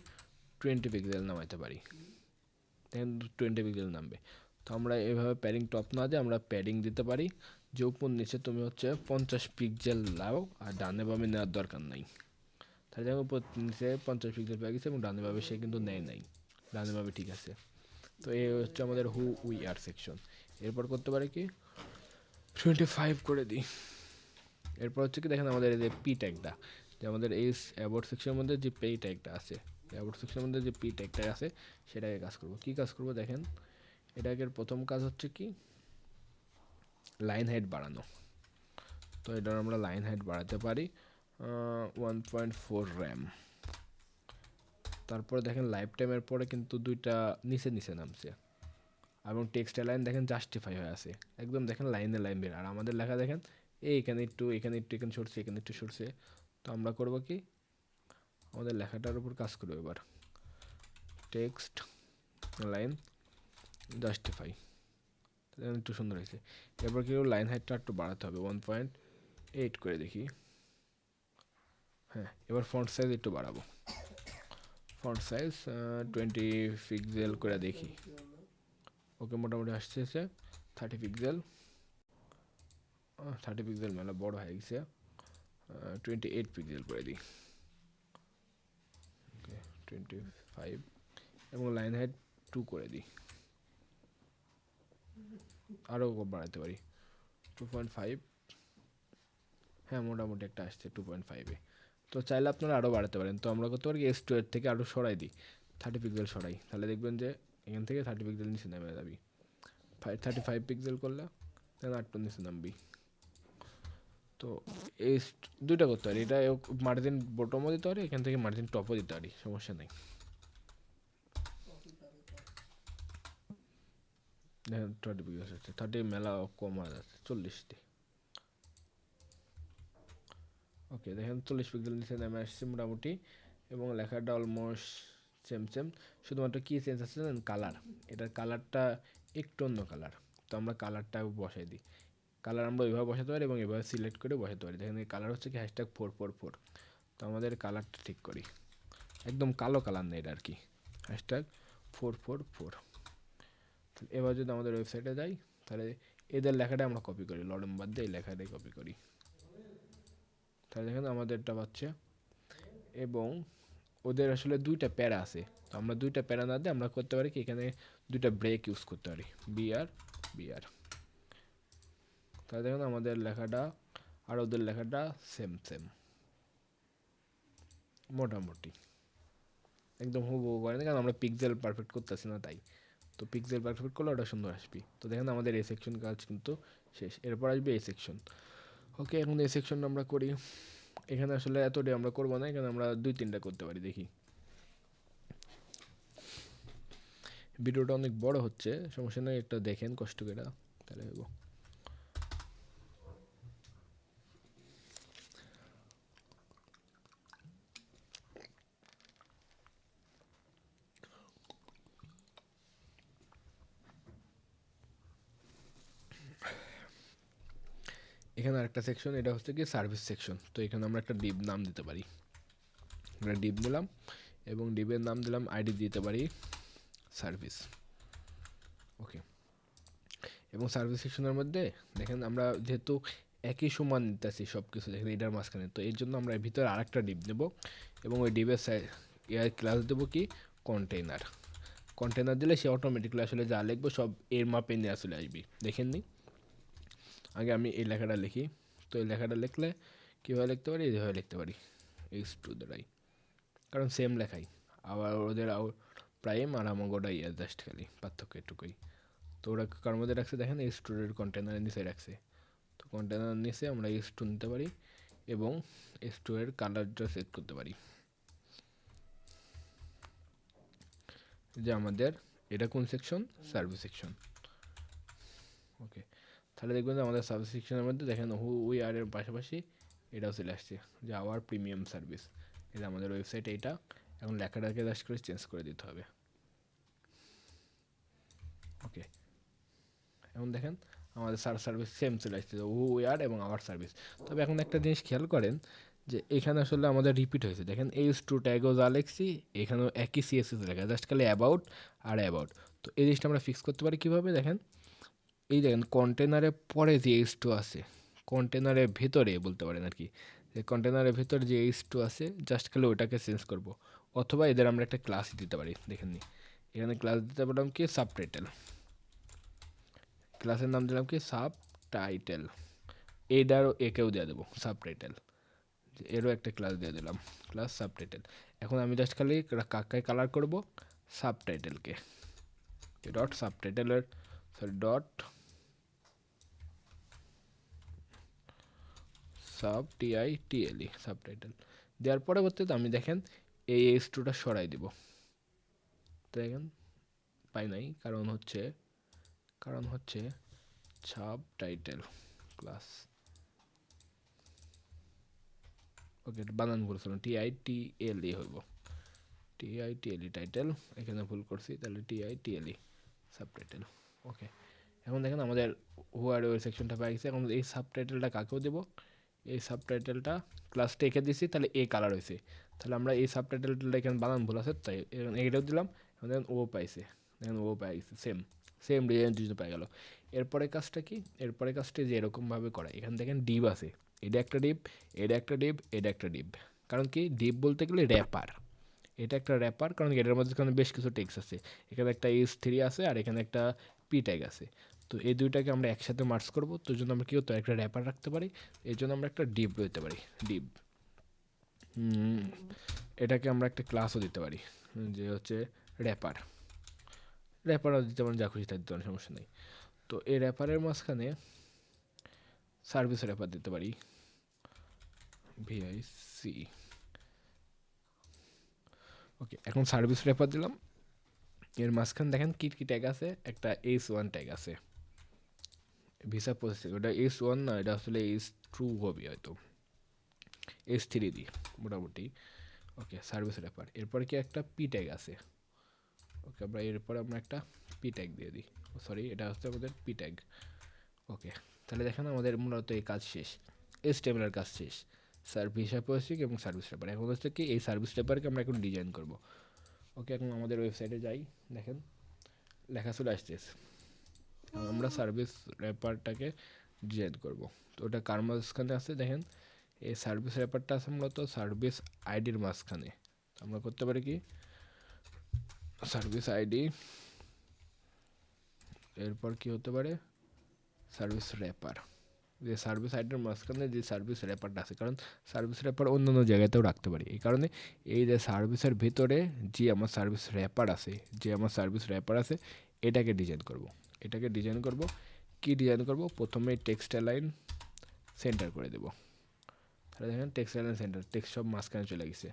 20 পিক্সেল নামাইতে পারি, দেখেন 20 পিক্সেল নামবে। তো আমরা এভাবে প্যাডিং টপ না দিয়ে আমরা প্যাডিং দিতে পারি, যে উপর নিচে তুমি হচ্ছে 50 পিক্সেল নাও, আর ডানে বামে নেওয়ার দরকার নাই। তাহলে দেখো উপর নিচে 50 পিক্সেল পেয়ে গেছে, এবং ডানে বামে সে কিন্তু নেয় নাই, ডানে বামে ঠিক আছে। তো এই হচ্ছে আমাদের হু উই আর সেকশন। এরপর করতে পারি কি 25 করে দিই। এরপর হচ্ছে কি দেখেন আমাদের এই যে পি ট্যাগটা, যে আমাদের এই অ্যাবাউট সেকশনের মধ্যে যে পি ট্যাগটা আছে, অ্যাবাউট সেকশনের মধ্যে যে পি ট্যাগটা আছে, সেটাকে কাজ করব। কি কাজ করব দেখেন, এটাকে প্রথম কাজ হচ্ছে কি লাইন হাইট বাড়ানো। তো এটার আমরা লাইন হাইট বাড়াতে পারি 1.4 র্যাম। তারপরে দেখেন লাইফ টাইমের পরে কিন্তু দুইটা নিচে নিচে নামছে, এবং টেক্সট লাইন দেখেন জাস্টিফাই হয়ে আছে একদম, দেখেন লাইনে লাইন বের। আর আমাদের লেখা দেখেন এখানে একটু এখানে একটু এখানে সরছে, এখানে একটু সরছে। তো আমরা করব কি, আমাদের লেখাটার উপর কাজ করবো এবার, টেক্সট লাইন জাস্টিফাই, একটু সুন্দর হয়েছে। এরপর কি লাইন হাইটটা একটু বাড়াতে হবে, 1.8 করে দেখি। হ্যাঁ, এবার ফন্ট সাইজ একটু বাড়াবো, ফন্ট সাইজ 20 পিক্সেল করে দেখি। ওকে, মোটামুটি আসতেছে 30 পিক্সেল, 30 পিক্সেল মেলা বড় হয়ে গেছে। 28 পিক্সেল করে দিই, ওকে 25, এবং লাইন হাইট 2 করে দিই, আরও বাড়াতে পারি 2.5, হ্যাঁ মোটামুটি একটা আসছে 2.5-এ। তো চাইলে আপনারা আরও বাড়াতে পারেন। তো আমরা করতে পারি S2 এর থেকে আরও সরাই দিই, 30 পিক্সেল সরাই, তাহলে দেখবেন যে এখান থেকে 30 পিক্সেল নিচে নেমে যাবি। 35 পিক্সেল করলে দেন আরটু নিচে নামবি। তো এই দুইটা করতে পারি, এটা মার্জিন বটমও দিতে পারি, এখান থেকে মার্জিন টপও দিতে পারি, সমস্যা নেই। দেখেন 30 পিক্সেল হচ্ছে, 30 মেলা কম হয়ে যাচ্ছে, 40 দিই। ওকে দেখেন 40 পিক্সেল নিচে নেমে আসছে মোটামুটি, এবং লেখাটা অলমোস্ট সেম সেম, শুধুমাত্র কী চেঞ্জ আছে জানেন, কালার। এটার কালারটা একটু অন্য কালার, তো আমরা কালারটা বসাই দিই। কালার আমরা ওইভাবে বসাতে পারি এবং এভাবে সিলেক্ট করে বসাতে পারি। দেখেন এই কালার হচ্ছে কি #444, তো আমাদের কালারটা ঠিক করি, একদম কালো কালার নেই এটা আর কি, #444। এবার যদি আমাদের ওয়েবসাইটে যাই, তাহলে এদের লেখাটা আমরা কপি করি, লরম বাদ দিয়ে এই লেখাটাই কপি করি, তাহলে দেখেন আমাদেরটা পাচ্ছে। এবং ওদের আসলে দুইটা প্যারা আছে, তো আমরা দুইটা প্যারা না দিয়ে আমরা করতে পারি কি, এখানে দুইটা ব্রেক ইউজ করতে পারি, বিআর বিআর, তাহলে দেখুন আমাদের লেখাটা আর ওদের লেখাটা সেম সেম মোটামুটি, একদম হুবহু করে না, কারণ আমরা পিক্সেল পারফেক্ট করতেছি না তাই। তো পিক্সেল পারফেক্ট করলে ওটা সুন্দর আসবে। তো দেখেন আমাদের এই সেকশন কাজ কিন্তু শেষ, এরপর আসবে এই সেকশন। ওকে এখন এই সেকশন আমরা করি, এখানে আসলে এতটাই আমরা করবো না, এখানে আমরা 2-3টা করতে পারি, দেখি। ভিডিওটা অনেক বড় হচ্ছে, সমস্যা নেই, একটা দেখেন কষ্ট করে, তাহলে হইব। এখানে আরেকটা সেকশন, এটা হচ্ছে কি সার্ভিস সেকশন। তো এখানে আমরা একটা ডিভ নাম দিতে পারি, আমরা ডিভ নিলাম এবং ডিভের নাম দিলাম আইডি দিতে পারি সার্ভিস। ওকে, এবং সার্ভিস সেকশনের মধ্যে দেখেন আমরা যেহেতু একই সমান নিতেছি সব কিছু, দেখেন এটার মাঝখানে, তো এর জন্য আমরা এর ভিতরে আরেকটা ডিভ নেব এবং ওই ডিভের ক্লাস দেবো কি, কন্টেইনার। কন্টেইনার দিলে সে অটোমেটিকলি আসলে যা লিখবো সব এর মাপে নিয়ে আসলে আসবি। দেখেননি, আগে আমি এই লেখাটা লিখি, তো এই লেখাটা লিখলে কীভাবে লিখতে পারি, এইভাবে লিখতে পারি, H2 কারণ সেম লেখাই, আবার ওদের প্রাইম আর আমাগোটা জাস্ট খালি পার্থক্য এটুকুই। তো ওরা কার মধ্যে রাখছে দেখেন, H2 কন্টেনারের নিচে রাখছে। তো কন্টেনার নিচে আমরা H2 নিতে পারি এবং H2 এর কালারটা সেট করতে পারি, যে আমাদের এটা কোন সেকশন, সার্ভিস সেকশন। ওকে, তাহলে দেখবেন যে আমাদের সার্ভিস সেকশনের মধ্যে দেখেন হু উই আর এর পাশাপাশি এটাও চলে আসছে, যে আওয়ার প্রিমিয়াম সার্ভিস। এটা আমাদের ওয়েবসাইটে, এটা এখন লেখাটাকে জাস্ট করে চেঞ্জ করে দিতে হবে। ওকে, এখন দেখেন আমাদের সার্ভিস সেম চলে আসছে, হু উই আর এবং আওয়ার সার্ভিস। তবে এখন একটা জিনিস খেয়াল করেন, যে এখানে আসলে আমাদের রিপিট হয়েছে, দেখেন H2 ট্যাগও যা লিখছি এখানেও একই CSS লেখা, জাস্ট খালি অ্যাবাউট আর অ্যাবাউট। তো এই জিনিসটা আমরা ফিক্স করতে পারি কীভাবে, দেখেন এই দেখেন কন্টেনারের পরে যে H2 আছে, কন্টেনারের ভেতরে বলতে পারেন আর কি, যে কন্টেনারের ভেতরে যে H2 আছে জাস্ট খালি ওটাকে চেঞ্জ করব, অথবা এদের আমরা একটা ক্লাস দিতে পারি। দেখেন নি, এখানে ক্লাস দিতে পারলাম কি, সাবটাইটেল, ক্লাসের নাম দিলাম কি সাব টাইটেল, এইটারও একেও দিয়ে দেবো সাবটাইটেল, এরও একটা ক্লাস দিয়ে দিলাম, ক্লাস সাবটাইটেল। এখন আমি জাস্ট খালি কাকায় কালার করব সাবটাইটেলকে, ডট সাবটাইটেলের সরি ডট সাবটিআইটিএলই সাবটাইটেল দেওয়ার পরবর্তীতে আমি দেখেন এই H2টা সরাই দিব। দেখেন পাই নাই, কারণ হচ্ছে সাবটাইটেল ক্লাস, ওকে বানান ভুলছিলাম, TITLE হইব, TITLE টাইটেল, এখানে ভুল করছি, তাহলে TITLE সাবটাইটেল। ওকে, এখন দেখেন আমাদের হুয়ার ওই সেকশনটা পাই গেছে। এখন এই সাবটাইটেলটা কাকেও দেবো, এই সাবটাইটেলটা ক্লাসটা এঁকে দিছি, তাহলে এ কালার হয়েছে, তাহলে আমরা এই সাবটাইটেলটা এখানে বানান ভুল আছে তাই এটাও দিলাম। এখন দেখেন ও পাইছে, দেখেন ও পাইছে সেম ডিজাইন দুজনে পাই গেল। এরপরে কাজটা কি, এরপরে কাজটা যে এরকমভাবে করা, এখানে দেখেন ডিভ আছে, এটা একটা ডিপ, এটা একটা ডিপ, এটা একটা ডিপ। কারণ কি ডিপ বলতে গেলে র্যাপার, এটা একটা র্যাপার, কারণ এটার মধ্যে বেশ কিছু টেক্সট আছে। এখানে একটা S3 আছে আর এখানে একটা P ট্যাগ আছে। তো এই দুইটাকে আমরা একসাথে মার্জ করবো, তো জন্য আমরা কী করতে পারি, একটা র্যাপার রাখতে পারি। এই জন্য আমরা একটা ডিপ দিতে পারি, ডিপ। এটাকে আমরা একটা ক্লাসও দিতে পারি, যে হচ্ছে র্যাপার। র্যাপারও দিতে পারেন, যা খুশি তাই দিতে পারেন, সমস্যা নেই। তো এই র্যাপারের মাঝখানে সার্ভিস র্যাপার দিতে পারি, VIC। ওকে, এখন সার্ভিস র্যাপার দিলাম। এর মাঝখানে দেখেন কি কি ট্যাগ আছে, একটা S1 ট্যাগ আছে, ভিসা প্রসেসিং। ওটা S1 না, এটা আসলে S2 হবে হয়তো, S3 দিই মোটামুটি। ওকে, সার্ভিস র্যাপার। এরপর কি একটা P ট্যাগ আছে। ওকে, এরপর আমরা একটা P ট্যাগ দিয়ে দিই। সরি, এটা হচ্ছে আমাদের P ট্যাগ। ওকে, তাহলে দেখেন আমাদের মূলত এই কাজ শেষ, HTML কাজ শেষ, ভিসা প্রসেসিং এবং সার্ভিস র্যাপার। এখন হচ্ছে কি এই সার্ভিস র্যাপারকে আমরা এখন ডিজাইন করব। ওকে, এখন আমাদের ওয়েবসাইটে যাই, দেখেন লেখা চলে আসতেছে। আমরা সার্ভিস র্যাপারটাকে ডিজাইন করব। তো ওটা কার মাঝখানে আছে দেখেন, এই সার্ভিস র্যাপারটা আছে মূলত সার্ভিস আইডির মাঝখানে। আমরা করতে পারি কি, সার্ভিস আইডি, এরপর কি হতে পারে, সার্ভিস র্যাপার। যে সার্ভিস আইডির মাঝখানে যে সার্ভিস র্যাপারটা আছে, কারণ সার্ভিস র্যাপার অন্যান্য জায়গাতেও রাখতে পারি। এই কারণে এই যে সার্ভিসের ভিতরে যে আমার সার্ভিস র্যাপার আছে, এটাকে ডিজাইন করব। কি ডিজাইন করব, প্রথমে টেক্সট লাইন সেন্টার করে দেব। তাহলে দেখেন টেক্সট লাইন সেন্টার, টেক্সট সব মাঝখানে চলে গেছে।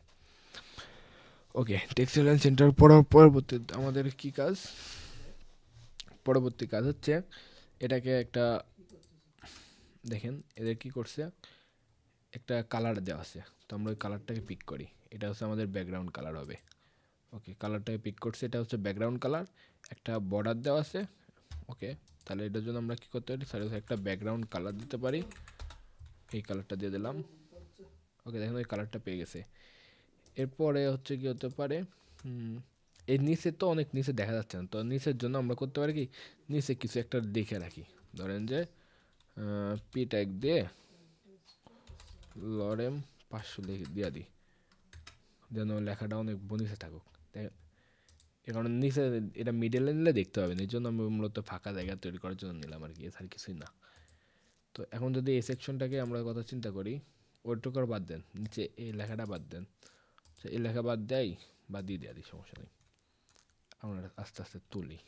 ওকে, টেক্সট লাইন সেন্টার পরবর্তী আমাদের কি কাজ, পরবর্তী কাজ হচ্ছে এটাকে একটা, দেখেন এদের কি করছে, একটা কালার দেওয়া আছে। তো আমরা ওই কালারটাকে পিক করি, এটা হচ্ছে আমাদের ব্যাকগ্রাউন্ড কালার হবে। ওকে, কালারটাকে পিক করছে, এটা হচ্ছে ব্যাকগ্রাউন্ড কালার। একটা বর্ডার দেওয়া আছে। ওকে, তাহলে এটার জন্য আমরা কী করতে পারি, তাহলে একটা ব্যাকগ্রাউন্ড কালার দিতে পারি, এই কালারটা দিয়ে দিলাম। ওকে, দেখেন ওই কালারটা পেয়ে গেছে। এরপরে হচ্ছে কি হতে পারে, এই নিচে তো অনেক নিচে দেখা যাচ্ছে না, তো নিচের জন্য আমরা করতে পারি কি, নিচে কিছু একটা দেখে রাখি। ধরেন যে P ট্যাগ দিয়ে লরেম 500 লিখে দিয়ে দিই, যেন লেখাটা অনেক নিচে থাকুক। কারণ নিচে এটা মিডলে নিলে দেখতে পাবেন, এই জন্য আমি মূলত ফাঁকা জায়গা তৈরি করার জন্য নিলাম আর কি, এছাড়া কিছুই না। তো এখন যদি এই সেকশনটাকে আমরা কথা চিন্তা করি, ওইটুকু বাদ দেন, নিচে এই লেখাটা বাদ দেন, এই লেখা বাদ দেয় বা দিয়ে দেওয়া দিই, সমস্যা নেই। আমরা আস্তে আস্তে তুলি,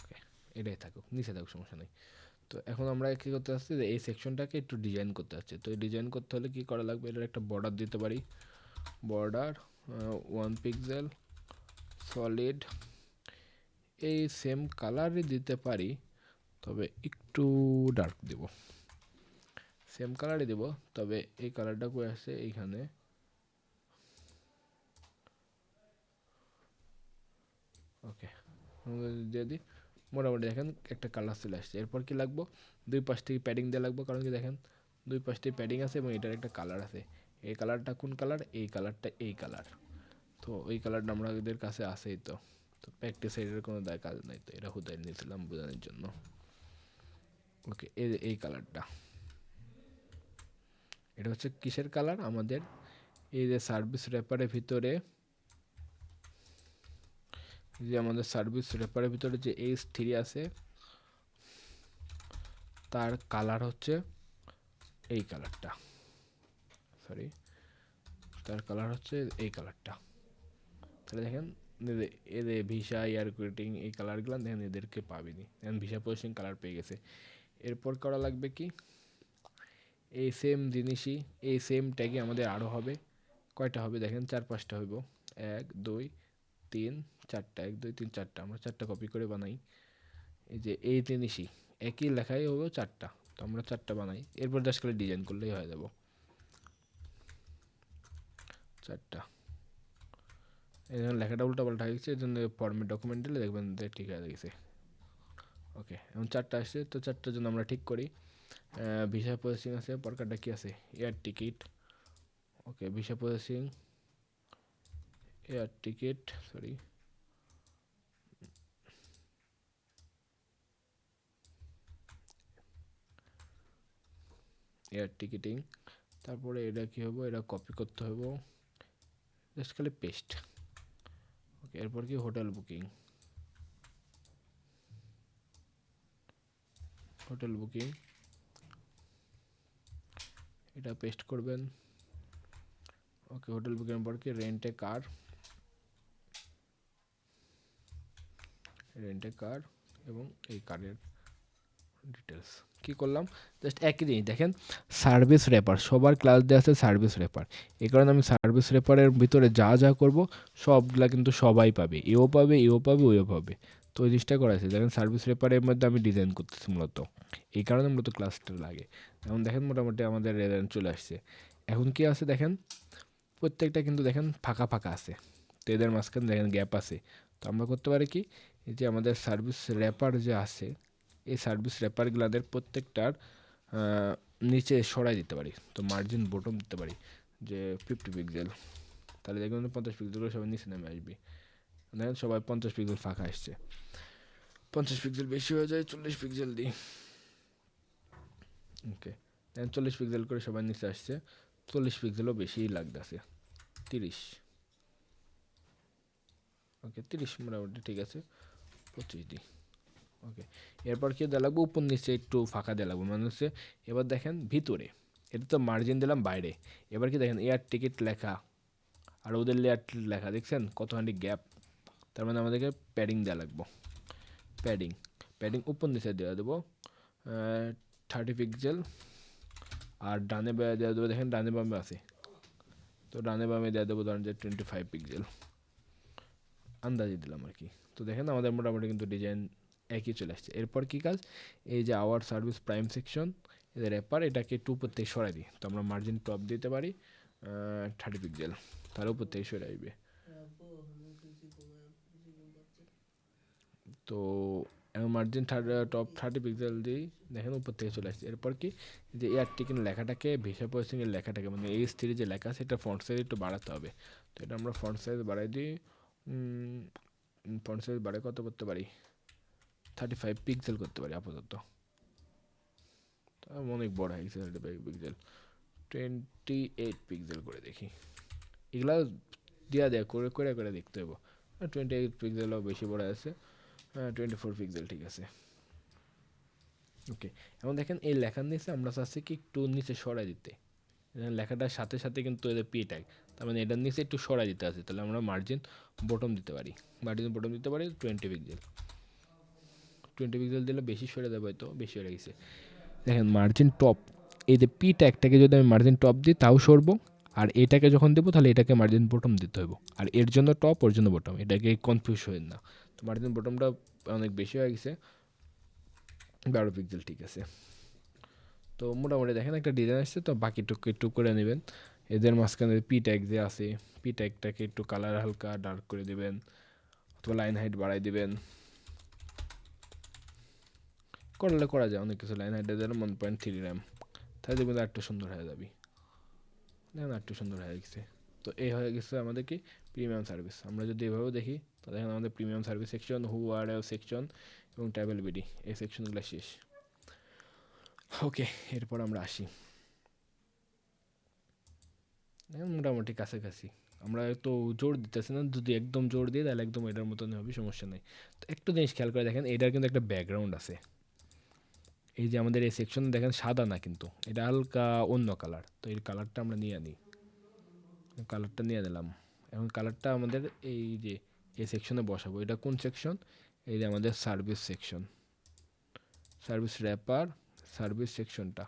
ওকে, এটাই থাকুক, নিচে থাকুক, সমস্যা নেই। তো এখন আমরা কী করতে চাচ্ছি, যে এই সেকশনটাকে একটু ডিজাইন করতে চাচ্ছি। তো এই ডিজাইন করতে হলে কী করা লাগবে, এটার একটা বর্ডার দিতে পারি, বর্ডার 1 পিক্সেল সলিড, এই সেম কালারই দিতে পারি, তবে একটু ডার্ক দেব, সেম কালারই দেব, তবে এই কালারটা কই আছে, এইখানে। ওকে, দিয়ে দিই, মোটামুটি দেখেন একটা কালার চলে আসছে। এরপর কি লাগবো, দুই পাশ থেকে প্যাডিং দিয়ে লাগবো, কারণ কি দেখেন দুই পাশ থেকে প্যাডিং আছে এবং এটার একটা কালার আছে। এই কালারটা কোন কালার, এই কালারটা এই কালার। তো ওই কালারটা আমাদের কাছে আছেই, তো তো প্র্যাকটিসে এটার কোনো কাজ নাই, তো এটা হুদাই নিয়েছিলাম বোঝানোর জন্য। ওকে, এই কালারটা, এটা হচ্ছে কিসের কালার, আমাদের এই যে সার্ভিস র্যাপারের ভিতরে, যে আমাদের সার্ভিস র্যাপারের ভিতরে যে S3 আছে, তার কালার হচ্ছে এই কালারটা, সরি, তার কালার হচ্ছে এই কালারটা। তাহলে দেখেন এদের ভিসা এয়ার গ্রিটিং এই কালারগুলো দেখেন এদেরকে পাবিনি, দেখেন ভিসা প্রসেসিং কালার পেয়ে গেছে। এরপর করা লাগবে কি, এই সেম জিনিসই, এই সেম ট্যাগে আমাদের আরও হবে, কয়টা হবে দেখেন, 4-5টা হইব, 1 2 3 4টা, 1 2 3 4টা, আমরা 4টা কপি করে বানাই। এই যে এই জিনিসই একই লেখাই হবে 4টা, তো আমরা 4টা বানাই, এরপর জাস্ট করে ডিজাইন করলেই হয়ে যাব 4টা। এই জন্য লেখাটা উল্টাপাল্টা হয়ে গেছে, এই জন্য ফর্মেট ডকুমেন্ট দিলে দেখবেন যে ঠিক হয়ে গেছে। ওকে, এখন 4টা আসছে, তো 4টার জন্য আমরা ঠিক করি, ভিসা প্রসেসিং আছে, পরকারটা কি আছে, air ticket. Okay, visa processing, air ticket, sorry, air ticketing, তারপরে এটা কি হবে, এটা কপি করতে হবে, জাস্ট খালি পেস্ট। ওকে, এরপর কি হোটেল বুকিং, হোটেল বুকিং এটা পেস্ট করবেন। ওকে, হোটেল বুকিং পর কি রেন্ট এ কার, রেন্ট এ কার এবং এই কারের ডিটেলস কি করলাম, জাস্ট একই জিনিস দেখেন, সার্ভিস রেপার সবার ক্লাস দেওয়া আছে সার্ভিস রেপার, এই কারণে আমি সার্ভিস রেপারের ভিতরে যা যা করব সবগুলা কিন্তু সবাই পাবে, এও পাবে এও পাবে ওও পাবে। তো ওই জিনিসটা করা আছে দেখেন, সার্ভিস রেপারের মধ্যে আমি ডিজাইন করতেছি মূলত, এই কারণে মূলত ক্লাসটা লাগে। এখন দেখেন মোটামুটি আমাদের রেজাল্ট চলে আসছে। এখন কি আছে দেখেন, প্রত্যেকটা কিন্তু দেখেন ফাঁকা ফাঁকা আছে, তো এদের মাঝখানে দেখেন গ্যাপ আছে। তো আমরা করতে পারি কি, এই যে আমাদের সার্ভিস র্যাপার যে আছে, এই সার্ভিস র্যাপারগুলাদের প্রত্যেকটার নিচে সরাই দিতে পারি। তো মার্জিন বটম দিতে পারি যে 50 পিক্সেল, তাহলে দেখবেন 50 পিক্সেল করে সবাই নিচে নেমে আসবে। দেখেন সবাই 50 পিক্সেল ফাঁকা আসছে, 50 পিক্সেল বেশি হয়ে যায় 40 পিক্সেল দিই। ওকে, দেখেন 40 পিক্সেল করে সবাই নিচে আসছে, 40 পিক্সেলও বেশিই লাগতেছে, 30। ওকে 30 মোটামুটি ঠিক আছে, 25 দিই। ওকে, এরপর কি দেওয়া লাগবে, উপর নিচে একটু ফাঁকা দেওয়া লাগবে, মানে হচ্ছে এবার দেখেন ভিতরে, এটা তো মার্জিন দিলাম বাইরে, এবার কি দেখেন এয়ার টিকিট লেখা আর ওদের এয়ার টিকিট লেখা দেখছেন কতখানি গ্যাপ, তার মানে আমাদেরকে প্যাডিং দেওয়া লাগবে, প্যাডিং, প্যাডিং উপর নিচে দেওয়া দেবো 30 পিক্সেল, আর ডানে বামে দেওয়া দেবো, দেখেন ডানে বামে আছে, তো ডানে বামে দেওয়া দেবো ধরেন যে 25 পিক্সেল, আন্দাজে দিলাম আর কি। তো দেখেন আমাদের মোটামুটি কিন্তু ডিজাইন একই চলে আসছে। এরপর কি কাজ, এই যে আওয়ার সার্ভিস প্রাইম সেকশন এদের র্যাপার, এটাকে একটু উপর থেকে সরাই দিই, তো আমরা মার্জিন টপ দিতে পারি 30 পিক্সেল, তার উপর থেকে সরে আসবে। তো মার্জিন টপ 30 পিক্সেল দিই, দেখেন উপর থেকে চলে আসছে। এরপর কি, যে এয়ার টিকেন লেখাটাকে, ভিসা প্রসেসিংয়ের লেখাটাকে মানে এইচ3 যে লেখা আছে এটা ফন্ট সাইজ একটু বাড়াতে হবে। তো এটা আমরা ফন্ট সাইজ বাড়াই দিই, ফন্ট সাইজ বাড়ায় কত করতে পারি, 35 পিক্সেল করতে পারি আপাতত, অনেক বড় হয়ে গেছে 35 পিক্সেল, 28 পিক্সেল করে দেখি, এগুলা দিয়া দেয়া করে করে করে দেখতে হবে। 28 পিক্সেলও বেশি বড় আছে, 24 পিক্সেল ঠিক আছে। ওকে, এখন দেখেন এই লেখার নিচে আমরা চাচ্ছি কি একটু নিচে সরাই দিতে, লেখাটার সাথে সাথে কিন্তু এদের পি ট্যাগ, তার মানে এটার নিচে একটু সরাই দিতে আছে, তাহলে আমরা মার্জিন বটম দিতে পারি, মার্জিন বটম দিতে পারি 20 পিক্সেল, 20 পিক্সেল দিলে বেশি সরে দেবে, হয়তো বেশি হয়ে গেছে। দেখেন মার্জিন টপ, এই যে পি ট্যাগটাকে যদি আমি মার্জিন টপ দিই তাও সরবো, আর এটাকে যখন দেবো তাহলে এটাকে মার্জিন বটম দিতে হবে, আর এর জন্য টপ ওর জন্য বটম, এটাকে কনফিউজ হয়ে না। তো মার্জিন বটমটা অনেক বেশি হয়ে গেছে, 12 পিক্সেল ঠিক আছে। তো মোটামুটি দেখেন একটা ডিজাইন আসছে, তো বাকি টুকু একটু করে নেবেন। এদের মাঝখানে পি ট্যাগ যে আছে, পি ট্যাগটাকে একটু কালার হালকা ডার্ক করে দেবেন, অথবা লাইন হাইট বাড়াই দেবেন, করলে করা যায় অনেক কিছু। লাইন হাইট দিলে 1.3 র্যাম, তাহলে দেখবেন আর একটু সুন্দর হয়ে যাবে, দেখেন আর একটু সুন্দর হয়ে গেছে। তো এই হয়ে গেছে আমাদের কি প্রিমিয়াম সার্ভিস। আমরা যদি এভাবেও দেখি, তো দেখেন আমাদের প্রিমিয়াম সার্ভিস সেকশন, হু আর সেকশন এবং ট্রাভেল বিডি, এই সেকশনগুলো শেষ। ওকে, এরপর আমরা আসি, মোটামুটি কাছাকাছি। আমরা তো জোর দিতেছি না, যদি একদম জোর দিই তাহলে একদম এটার মতনই হবে, সমস্যা নেই। তো একটু জিনিস খেয়াল করে দেখেন, এটার কিন্তু একটা ব্যাকগ্রাউন্ড আছে, এই যে আমাদের এই সেকশন দেখেন সাদা না, কিন্তু এটা হালকা অন্য কালার, তো এই কালারটা আমরা নিয়ে নিই, কালারটা নিয়ে নিলাম। এখন কালারটা আমাদের এই যে এই সেকশনে বসাবো, এটা কোন সেকশন, এই যে আমাদের service section, service wrapper service সেকশনটা।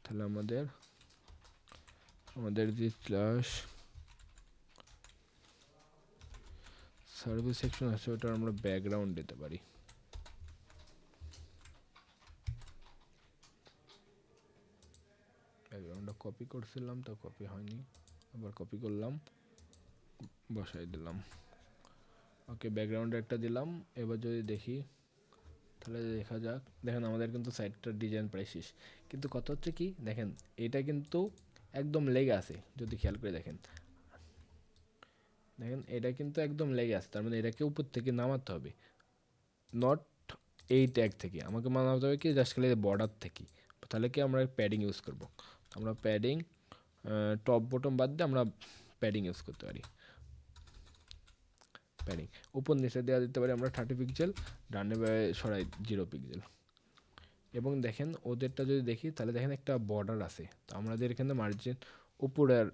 তাহলে আমাদের আমাদের যে ক্লাস সার্ভিস সেকশন আছে ওটা আমরা ব্যাকগ্রাউন্ড দিতে পারি। ব্যাকগ্রাউন্ডটা কপি করছিলাম, তো কপি হয়নি, আবার কপি করলাম, বসাই দিলাম। ওকে, ব্যাকগ্রাউন্ডে একটা দিলাম। এবার যদি দেখি তাহলে দেখা যাক, দেখেন আমাদের কিন্তু সাইটটার ডিজাইন প্রায় শেষ, কিন্তু কথা হচ্ছে কি দেখেন, এটা কিন্তু একদম লেগে আছে, যদি খেয়াল করে দেখেন, দেখেন এটা কিন্তু একদম লেগে আছে, তার মানে এটাকে উপর থেকে নামাতে হবে, নট এই ট্যাগ থেকে আমাকে মানাতে হবে কি জাস্ট খালি বর্ডার থেকে। তাহলে কি আমরা প্যাডিং ইউজ করব, আমরা প্যাডিং টপ বটম বাদ দিয়ে আমরা প্যাডিং ইউজ করতে পারি। প্যাডিং উপর নিচে দেওয়া দিতে পারি আমরা 30 পিক্সেল, ডানে সরাই 0 পিক্সেল। এবং দেখেন ওদেরটা যদি দেখি তাহলে দেখেন একটা বর্ডার আছে, তো আমাদের এখানে মার্জিন উপরের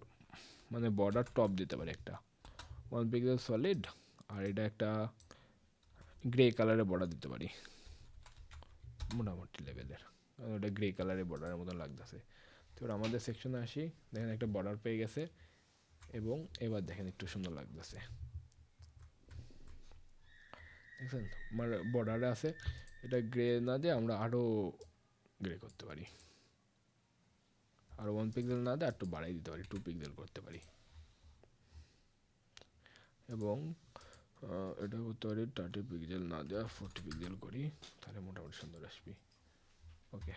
মানে বর্ডার টপ দিতে পারি একটা 1 পিক্সেল সলিড, আর এটা একটা গ্রে কালারের বর্ডার দিতে পারি মোটামুটি লেভেলের, ওটা গ্রে কালারের বর্ডারের মতো লাগতেছে। তো আমাদের সেকশনে আসি, দেখেন একটা বর্ডার পেয়ে গেছে এবং এবার দেখেন একটু সুন্দর লাগতেছে, দেখছেন আমার বর্ডারে আছে। এটা গ্রে না দিয়ে আমরা আরও গ্রে করতে পারি, আর 1 পিক্সেল না দিয়ে একটু বাড়াই দিতে পারি, 2 পিক্সেল করতে পারি। এবং এটা করতে পারি 30 পিক্সেল না দেওয়া 40 পিক্সেল করি, তাহলে মোটামুটি সুন্দর আসবে। ওকে,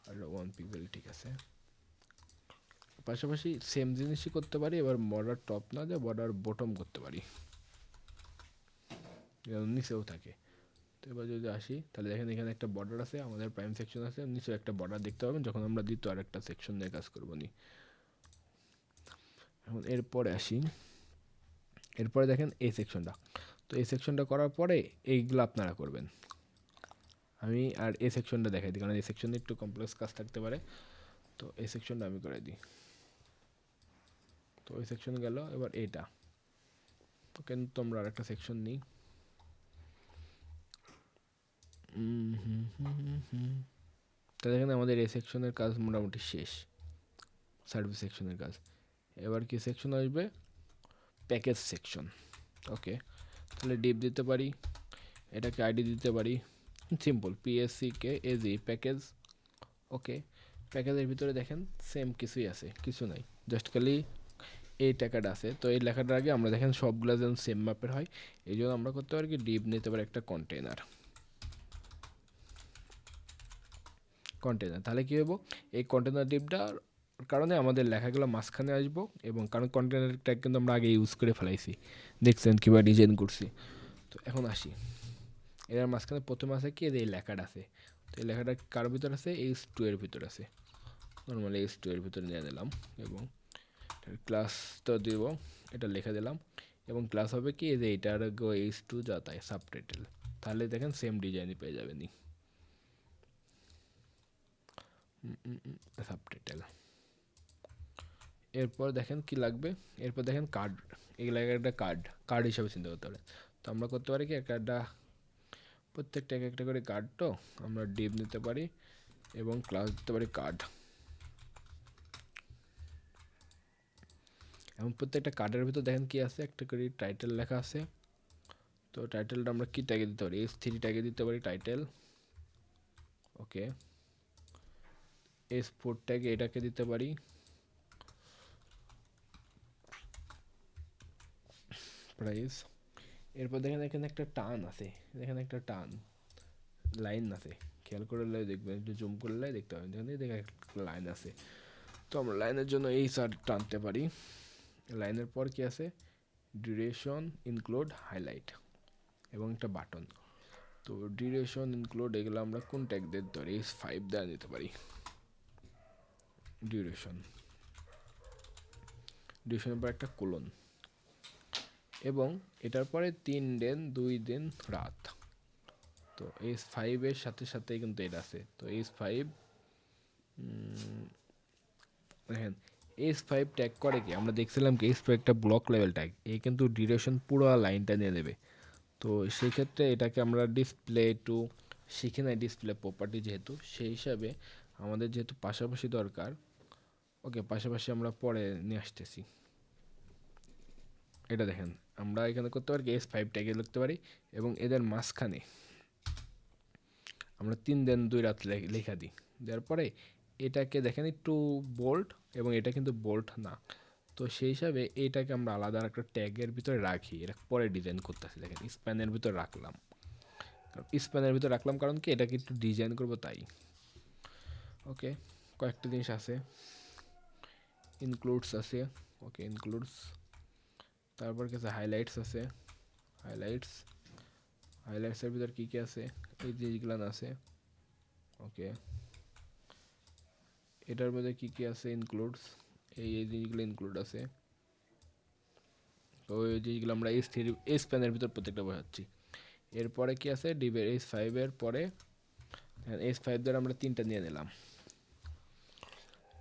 আর 1 পিক্সেল ঠিক আছে। পাশাপাশি সেম জিনিসই করতে পারি, এবার বর্ডার টপ না দিয়ে বর্ডার বটম করতে পারি, নিচেও থাকে। তো এবার যদি আসি তাহলে দেখেন এখানে একটা বর্ডার আছে, আমাদের প্রাইম সেকশন আছে, নিচেও একটা বর্ডার দেখতে পাবেন যখন আমরা দ্বিতীয় আর একটা সেকশন নিয়ে কাজ করবো নি। এখন এরপরে আসি, এরপরে দেখেন এই সেকশনটা, তো এই সেকশনটা করার পরে এইগুলো আপনারা করবেন। আমি আর এই সেকশনটা দেখাই দিই, কারণ এই সেকশনে একটু কমপ্লেক্স কাজ থাকতে পারে, তো এই সেকশনটা আমি করে দিই। তো ওই সেকশন গেল, এবার এইটা কিন্তু আমরা আর একটা সেকশন নিই। তো দেখেন আমাদের এই সেকশনের কাজ মোটামুটি শেষ, সার্ভিস সেকশনের কাজ। এবার কি সেকশন আসবে, প্যাকেজ সেকশন। ওকে, তাহলে ডিপ দিতে পারি, এটাকে আইডি দিতে পারি সিম্পল PSCKAG প্যাকেজ। ওকে, প্যাকেজের ভিতরে দেখেন সেম কিছুই আছে, কিছু নাই, জাস্ট খালি এই টাকাটা আছে। তো এই লেখাটার আগে আমরা দেখেন সবগুলো যেন সেম মাপের হয়, এই জন্য আমরা করতে পারি কি ডিপ নিতে পারি একটা কন্টেনার। তাহলে কী হবো, এই কন্টেনার ডিপটার কারণে আমাদের লেখাগুলো মাঝখানে আসবো, এবং কারণ কন্টেনার ট্যাগ কিন্তু আমরা আগে ইউজ করে ফেলাইছি, দেখছেন কীভাবে ডিজাইন করছি। তো এখন আসি, এর মাঝখানে প্রথমে আছে কি এই লেখাটা আছে, তো এই লেখাটা কার ভিতর আছে, H2 এর ভিতর আছে, নর্মালি H2 এর ভিতরে নিয়ে নিলাম, এবং ক্লাস তো দিব, এটা লিখে দিলাম। এবং ক্লাস হবে কি যে এটার H2 যা তাই সাবটাইটেল, তাহলে দেখেন সেম ডিজাইনই পেয়ে যাবেন সাবটাইটেল। এরপর দেখেন কি লাগবে, এরপর দেখেন কার্ড, এগুলো একটা কার্ড হিসাবে চিন্তা করতে পারে। তো আমরা করতে পারি কি একটা প্রত্যেকটা এক একটা করে কার্ড, তো আমরা ডিপ নিতে পারি এবং ক্লাস দিতে পারি কার্ড, এবং প্রত্যেকটা কার্ডের ভিতর দেখেন কি আছে, একটা করে টাইটেল লেখা আছে। তো টাইটেলটা আমরা কি ট্যাগে দিতে পারি, S3 ট্যাগে দিতে পারি টাইটেল। ওকে, S4 ট্যাগে এটাকে দিতে পারি প্রাইস। এরপর দেখেন এখানে একটা টান আছে, দেখেন একটা টান লাইন আছে, খেয়াল করলে দেখবেন, একটু জুম করলে দেখতে পাবেন, দেখেন একটা লাইন আছে। তো আমরা লাইনের জন্য এই সার টানতে পারি। লাইনের পর কি আছে, ডিউরেশন ইনক্লুড হাইলাইট এবং একটা বাটন। তো ডিউরেশন ইনক্লুড এগুলো আমরা কোন ট্যাগ দিয়ে দিতে পারি, S5 দেওয়া দিতে পারি। ডিউরেশনের পর একটা কোলন, এবং এটার পরে 3 দিন 2 দিন রাত। তো S5 এর সাথে সাথে কিন্তু এটা আছে, তো S5 দেখেন S5 ট্যাগ করে কি, আমরা দেখছিলাম কি S5 একটা ব্লক লেভেল ট্যাগ, এই কিন্তু ডিউরেশন পুরো লাইনটা নিয়ে নেবে। তো সেই ক্ষেত্রে এটাকে আমরা ডিসপ্লে টু শিখে নাই, ডিসপ্লে প্রপার্টি যেহেতু, সেই হিসাবে আমাদের যেহেতু পাশাপাশি দরকার, ওকে পাশাপাশি আমরা পরে নিয়ে আসতেছি। এটা দেখেন আমরা এখানে করতে পারি S5 ট্যাগে লিখতে পারি, এবং এদের মাঝখানে আমরা 3 দিন 2 রাত লেখা দিই, দেওয়ার পরে এটাকে দেখেন একটু বোল্ড, এবং এটা কিন্তু বোল্ড না, তো সেই হিসাবে এইটাকে আমরা আলাদা একটা ট্যাগের ভিতরে রাখি, এটা পরে ডিজাইন করতেছি। দেখেন স্প্যানের ভিতরে রাখলাম, স্প্যানের ভিতরে রাখলাম কারণ কি এটাকে একটু ডিজাইন করবো তাই। ওকে, কয়েকটা জিনিস আছে, ইনক্লুডস আছে, ওকে ইনক্লুডস, তারপর কিছু হাইলাইটস আছে, হাইলাইটস হাইলাইটসের ভিতর কী কী আছে, এই জিনিসগুলো আছে। ওকে, এটার মধ্যে কী কী আছে ইনক্লুডস, এই জিনিসগুলো ইনক্লুড আছে। তো এই জিনিসগুলো আমরা এস প্যানের ভিতর প্রত্যেকটা বোঝাচ্ছি। এরপরে কি আছে, ডিভের S5 পরে S5 দ্বারা আমরা 3টা নিয়ে নিলাম।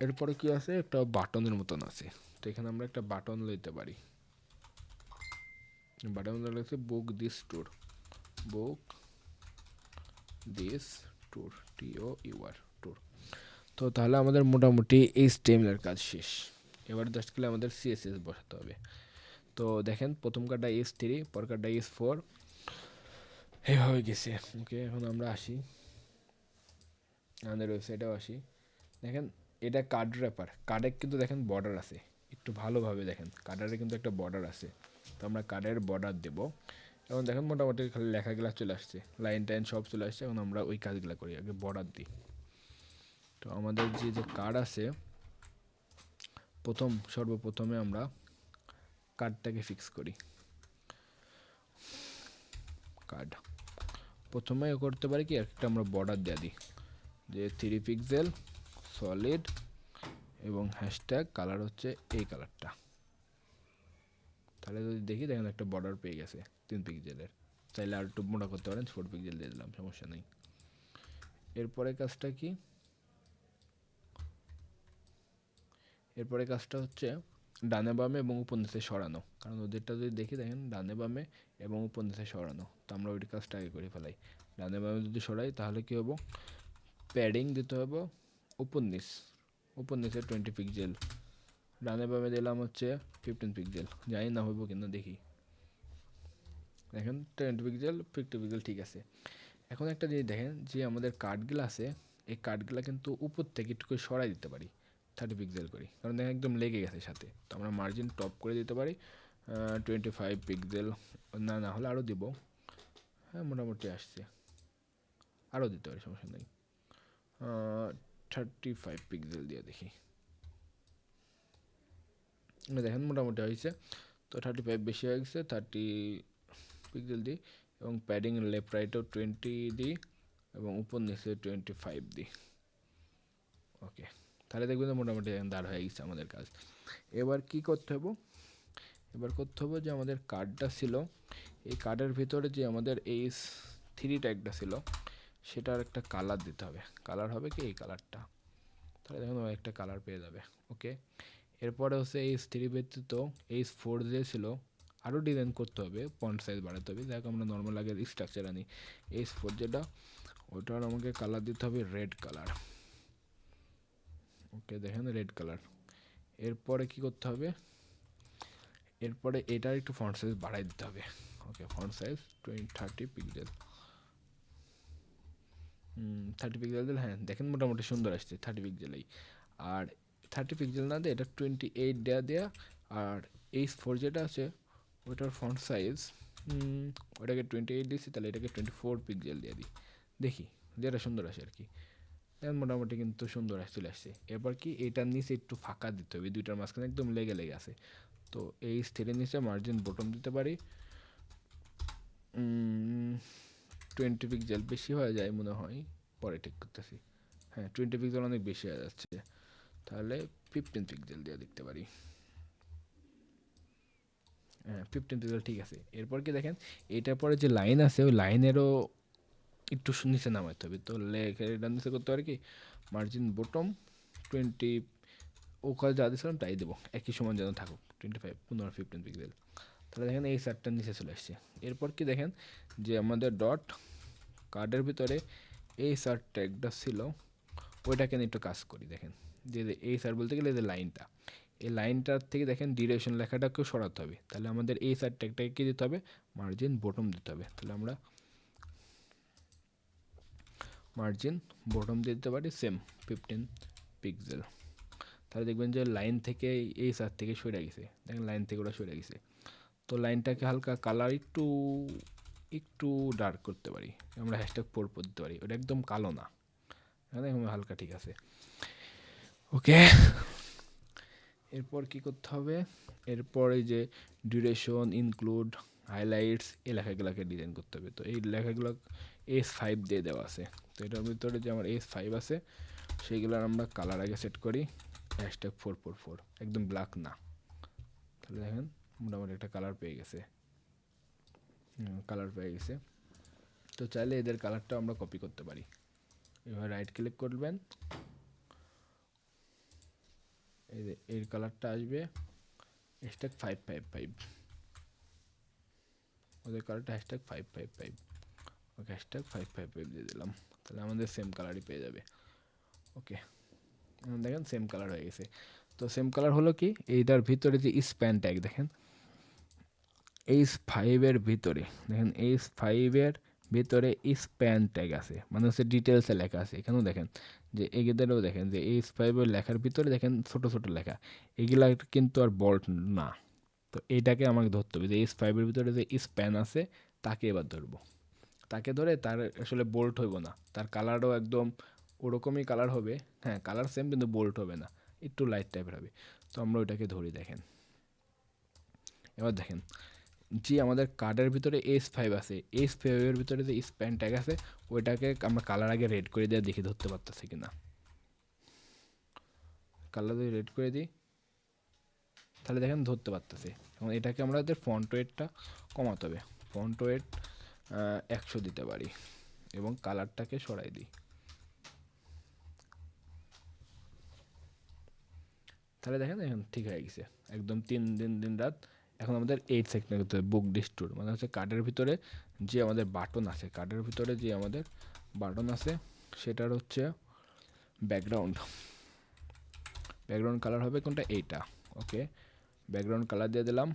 এরপরে কি আছে, একটা বাটনের মতন আছে। তো এখানে আমরা একটা বাটন লইতে পারি। বাটন লাগছে book this tour, book this tour, TOUR tour. তো তাহলে আমাদের মোটামুটি HTML এর কাজ শেষ। এবার জাস্ট গেলে আমাদের CSS বসাতে হবে। তো দেখেন প্রথম কার্ডটা S3, পর কার্ডটা S4, এইভাবে গেছে। ওকে, এখন আমরা আসি আমাদের ওয়েবসাইটেও আসি। দেখেন এটা কার্ড র্যাপার, কার্ডে কিন্তু দেখেন বর্ডার আছে, একটু ভালোভাবে দেখেন কার্ডারে কিন্তু একটা বর্ডার আছে। তো আমরা কার্ডের বর্ডার দেবো। এখন দেখেন মোটামুটি খালি লেখাগুলো চলে আসছে, লাইন টাইন সব চলে আসছে। এখন আমরা ওই কাজগুলো করি, আগে বর্ডার দিই। তো আমাদের যে কার্ড আছে, সর্বপ্রথমে আমরা কার্ডটাকে ফিক্স করি। কার্ড প্রথমে করতে পারি কি, একটা আমরা বর্ডার দিয়ে দিই, যে 3 পিক্সেল সলিড এবং হ্যাশট্যাগ কালার হচ্ছে এই কালারটা। তাহলে যদি দেখি দেখেন একটা বর্ডার পেয়ে গেছে 3 পিক্সেলের। চাইলে আর একটু মোটা করতে পারেন, 4 পিক্সেল দিয়ে দিলাম, সমস্যা নেই। এরপরে কাজটা কি, এরপরে কাজটা হচ্ছে ডানে বামে এবং উপর নিচে সরানো। কারণ ওদেরটা যদি দেখি দেখেন ডানে বামে এবং উপর নিচে সরানো। তো আমরা ওই কাজটা আগে করে ফেলাই। ডানে বামে যদি সরাই তাহলে কি হবো, প্যাডিং দিতে হবে উপর নিচে 20 পিক্সেল। ডানে বামে দিলাম হচ্ছে 15 পিক্সেল, জানি না হইব কিনা দেখি। দেখেন 20 পিক্সেল 50 পিক্সেল ঠিক আছে। এখন একটা জিনিস দেখেন, যে আমাদের কার্ডগুলো আছে এই কার্ডগুলো কিন্তু উপর থেকে একটু করে সরাই দিতে পারি 30 পিক্সেল করি, কারণ দেখেন একদম লেগে গেছে সাথে। তো আমরা মার্জিন টপ করে দিতে পারি 25 পিক্সেল, না হলে আরও দিব। হ্যাঁ মোটামুটি আসছে, আরও দিতে পারি, সমস্যা নেই। 35 পিক্সেল দিয়ে দেখি, দেখেন মোটামুটি হয়েছে। তো 35 বেশি হয়ে গেছে, 30 পিক্সেল দিই। এবং প্যাডিং লেফট রাইটও 20 দিই এবং উপর নিচে 25 দিই। ওকে, তাহলে দেখবেন মোটামুটি দাঁড় হয়ে গেছে আমাদের কাজ। এবার কি করতে হবে, যে আমাদের কার্ডটা ছিল, এই কার্ডের ভিতরে যে আমাদের S3 ট্যাগটা ছিল সেটার একটা কালার দিতে হবে। কালার হবে কি এই কালারটা, তাহলে দেখুন একটা কালার পেয়ে যাবে। ওকে, এরপরে হচ্ছে S3 ব্যতীত S4 যে ছিল আরও ডিজাইন করতে হবে, ফন্ট সাইজ বাড়াতে হবে। দেখ আমরা নর্মাল আগে স্ট্রাকচার আনি, S4 যেটা ওটার আমাকে কালার দিতে হবে রেড কালার। ওকে, দেখেন রেড কালার। এরপরে কি করতে হবে, এরপরে এটার একটু ফন্ট সাইজ বাড়াই দিতে হবে। ওকে, ফন্ট সাইজ 30 পিক্সেল, 30 পিক্সেল দিলে হ্যাঁ দেখেন মোটামুটি সুন্দর আসছে 30 পিক্সেলেই। আর 30 পিক্সেল না দিয়ে এটা 28 দেয়া। আর S4 যেটা আছে ওটার ফন্ট সাইজ ওটাকে 28 দিচ্ছি, তাহলে এটাকে 24 পিক্সেল দিয়ে দিই, দেখি যেটা সুন্দর আসে আর কি। মোটামুটি কিন্তু সুন্দর চলে আসছে। এরপর কি এটার নিচে একটু ফাঁকা দিতে হবে, দুইটার মাঝখানে একদম লেগে আছে। তো এই স্থিরের নিচে মার্জিন বটম দিতে পারি 20 পিক্সেল, বেশি হয়ে যায় মনে হয়, পরে ঠিক করতেছি। হ্যাঁ 20 পিক্সেল অনেক বেশি হয়ে যাচ্ছে, তাহলে 15 পিক্সেল দিয়ে দেখতে পারি। হ্যাঁ 15 পিক্সেল ঠিক আছে। এরপর কি দেখেন এটার পরে যে লাইন আছে ওই লাইনেরও একটু নিচে নামাতে হবে। তো এটা নিচে করতে পারি কি, মার্জিন বটম 20, ওখানে যা দিয়েছিলাম তাই দেবো, একই সমান যেন থাকুক 25 15 পিক্সেল। তাহলে দেখেন এই চারটার নিচে চলে আসছে। এরপর কি দেখেন যে আমাদের ডট কার্ডের ভিতরে এই সার ট্যাগটা ছিল ওইটাকে নিয়ে একটু কাজ করি। দেখেন যে এই সার বলতে গেলে যে লাইনটা, এই লাইনটার থেকে দেখেন ডিউরেশন লেখাটাকেও সরাতে হবে। তাহলে আমাদের এই সার ট্যাগটাকে কী দিতে হবে, মার্জিন বটম দিতে হবে। তাহলে আমরা মার্জিন বটম দিয়ে দিতে পারি সেম 15 পিক্সেল। তাহলে দেখবেন যে লাইন থেকে এই সার থেকে সরে গেছে, দেখেন লাইন থেকে ওটা সরে গেছে। তো লাইনটাকে হালকা কালার একটু একটু ডার্ক করতে পারি, আমরা হ্যাশট্যাগ 4 দিতে পারি, ওটা একদম কালো না, হালকা ঠিক আছে। ওকে, এরপর কি করতে হবে, এরপর এই যে ডিউরেশন ইনক্লুড হাইলাইটস, এই লেখাগুলোকে ডিজাইন করতে হবে। তো এই লেখাগুলো S5 দিয়ে দেওয়া আছে। তো এটার ভিতরে যে আমার S5 আছে সেইগুলোর আমরা কালার আগে সেট করি #444, একদম ব্ল্যাক না। তাহলে দেখেন মোটামুটি একটা কালার পেয়ে গেছে। কালার পেয়ে গেছে। তো চাইলে এদের কালারটা আমরা কপি করতে পারি। এবার রাইট ক্লিক করবেন, এই যে এর কালারটা আসবে #555, ওদের কালারটা #555, ওকে #555 দিয়ে দিলাম। তাহলে আমাদের সেম কালারই পেয়ে যাবে। ওকে, দেখেন সেম কালার হয়ে গেছে। তো সেম কালার হলো কি, এইটার ভিতরে যে স্প্যান ট্যাগ দেখেন H5 এর ভিতরে, দেখেন H5 এর ভিতরে স্প্যান ট্যাগ আছে, মানে হচ্ছে ডিটেলসে লেখা আছে। এখানেও দেখেন যে এগুলোও দেখেন যে H5 এর লেখার ভিতরে দেখেন ছোট ছোট লেখা, এগুলা কিন্তু আর বোল্ট না। তো এইটাকে আমাকে ধরতে হবে যে H5 এর ভিতরে যে স্প্যান আছে তাকে এবার ধরবো। তাকে ধরে তার আসলে বোল্ট হইব না, তার কালারও একদম ওরকমই কালার হবে। হ্যাঁ, কালার সেম কিন্তু বোল্ট হবে না, একটু লাইট টাইপের হবে। তো আমরা ওইটাকে ধরি। দেখেন এবার দেখেন যে আমাদের কার্ডের ভিতরে S5 আছে, S5 এর ভিতরে যে স্প্যান ট্যাগ আছে ওইটাকে আমরা কালার আগে রেড করে দিয়ে দেখি ধরতে পারতেছি কিনা। কালার যদি রেড করে দিই তাহলে দেখেন ধরতে পারতেছে। এবং এটাকে আমাদের ফন্ট ওয়েটটা কমাতে হবে। ফন্ট ওয়েট 100 দিতে পারি এবং কালারটাকে সরাই দিই। তাহলে দেখেন এখন ঠিক হয়ে গেছে একদম। 3 দিন রাত। এখন আমাদের 8 সেকেন্ড করতে হবে বুক ডিস্টোর, মানে হচ্ছে কার্ডের ভিতরে যে আমাদের বাটন আছে, কার্ডের ভিতরে যে আমাদের বাটন আছে সেটার হচ্ছে ব্যাকগ্রাউন্ড কালার হবে কোনটা, এইটা। ওকে, ব্যাকগ্রাউন্ড কালার দিয়ে দিলাম।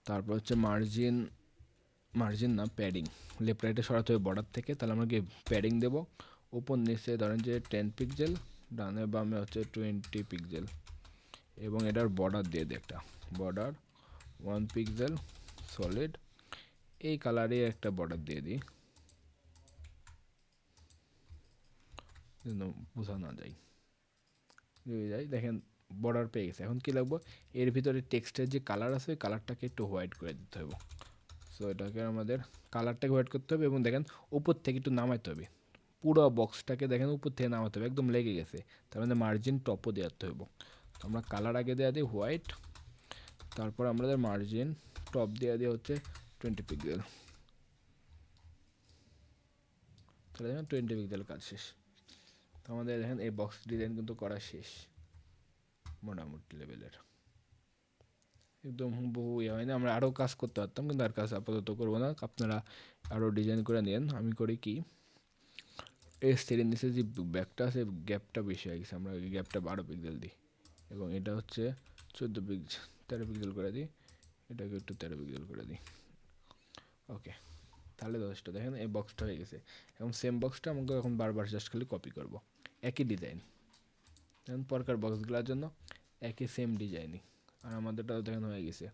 তারপর হচ্ছে মার্জিন না প্যাডিং, লেফট রাইটে সরাতে হবে বর্ডার থেকে। তাহলে আমরা কি প্যাডিং দেবো, উপর নিচে ধরেন যে 10 পিক্সেল, ডানে বামে হচ্ছে 20 পিক্সেল। এবং এটার বর্ডার দিয়ে দিই একটা, বর্ডার 1 পিক্সেল সলিড, এই কালারে একটা বর্ডার দিয়ে দিই যেন বোঝা না যায়। দেখেন বর্ডার পেয়ে গেছে। এখন কী লাগবো, এর ভিতরে টেক্সটের যে কালার আছে ওই কালারটাকে একটু হোয়াইট করে দিতে হবে। সো এটাকে আমাদের কালারটাকে হোয়াইট করতে হবে এবং দেখেন উপর থেকে একটু নামাইতে হবে। পুরো বক্সটাকে দেখেন উপর থেকে নামাতে হবে, একদম লেগে গেছে। তার মধ্যে মার্জিন টপও দেওয়াতে হবে। তো আমরা কালার আগে দেওয়া দিই হোয়াইট, তারপর আমাদের মার্জিন টপ দেওয়া দিয়ে হচ্ছে 20 পিক্সেল। তাহলে দেখেন 20 পিক্সেল কাজ শেষ। তো আমাদের দেখেন এই বক্স ডিজাইন কিন্তু করা শেষ মোটামুটি লেভেলের, একদম বহু ইয়ে হয় না। আমরা আরও কাজ করতে পারতাম কিন্তু আর কাজ আপাতত করবো না, আপনারা আরও ডিজাইন করে নিন। আমি করি কি, এই স্টেরিং নিচে যে ব্যাগটা আছে গ্যাপটা বেশি হয়ে গেছে, আমরা এই গ্যাপটা 12 পিক্সেল দিই এবং এটা হচ্ছে 13 পিক্সেল করে দিই, এটাকে একটু 13 পিক্সেল করে দিই। ওকে, তাহলে যথেষ্ট। দেখেন এই বক্সটা হয়ে গেছে। এবং সেম বক্সটা আমাকে এখন বারবার জাস্ট খালি কপি করব, একই ডিজাইন। এখন পরকার বক্সগুলোর জন্য একই সেম ডিজাইনই, আর আমাদেরটাও দেখেন হয়ে গেছে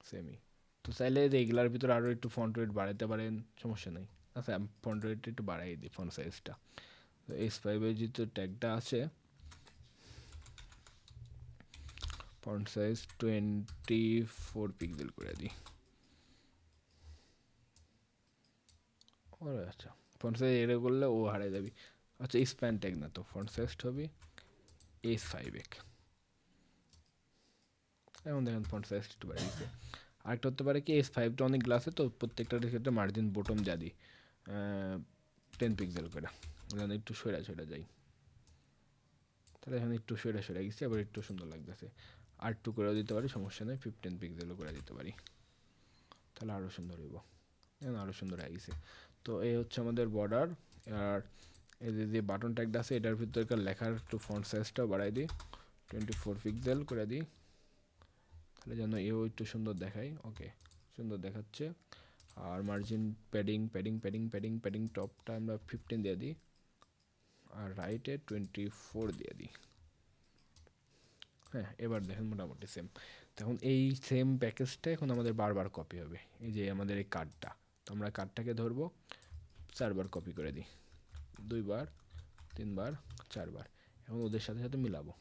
সেমই। তো চাইলে এইগুলার ভিতরে আরও একটু ফন্ট ওয়েট বাড়াতে পারেন, সমস্যা নেই। আচ্ছা, আমি ফন্ট ওয়েটটা একটু বাড়াই দিই, ফন্ট সাইজটা। তো S5 এর যে ট্যাগটা আছে, ফন্ট সাইজ 24 পিক্সেল করে দিই। আচ্ছা, ফন্ট সাইজ এর করলে ও হারাই যাবি। আচ্ছা, স্প্যান ট্যাগ না, তো ফন্ট সাইজটা হবে S5 এখন দেখেন ফন্ট সাইজ একটু বাড়িয়ে দিচ্ছে। আরেকটা হতে পারে কি, S5টা অনেক গ্লাসে, তো প্রত্যেকটার ক্ষেত্রে মার্জিন বটম যা দিই 10 পিক্সেল করে, যেন একটু সরা যাই। তাহলে এখানে একটু সরে গেছে, আবার একটু সুন্দর লাগতেছে। আর একটু করেও দিতে পারি, সমস্যা নেই, 15 পিক্সেলও করে দিতে পারি, তাহলে আরও সুন্দর হইব। এখন আরও সুন্দর হয়ে গেছে। তো এই হচ্ছে আমাদের বর্ডার। আর এই যে বাটন ট্যাগটা আছে এটার ভিতরকার লেখার একটু ফন্ট সাইজটাও বাড়াই দিই, 24 পিক্সেল করে দিই, তাহলে যেন এও একটু সুন্দর দেখায়। ওকে, সুন্দর দেখাচ্ছে। আর মার্জিন প্যাডিং টপটা আমরা 15 দিয়ে দিই, আর রাইটে 24 দিয়ে দিই। হ্যাঁ, এবার দেখেন মোটামুটি সেম। তখন এই সেম প্যাকেজটা এখন আমাদের বারবার কপি হবে। এই যে আমাদের এই কার্ডটা, তো আমরা কার্ডটাকে ধরবো, 4বার কপি করে দিই, 2বার, 3বার, 4বার। এখন ওদের সাথে সাথে মিলাবো।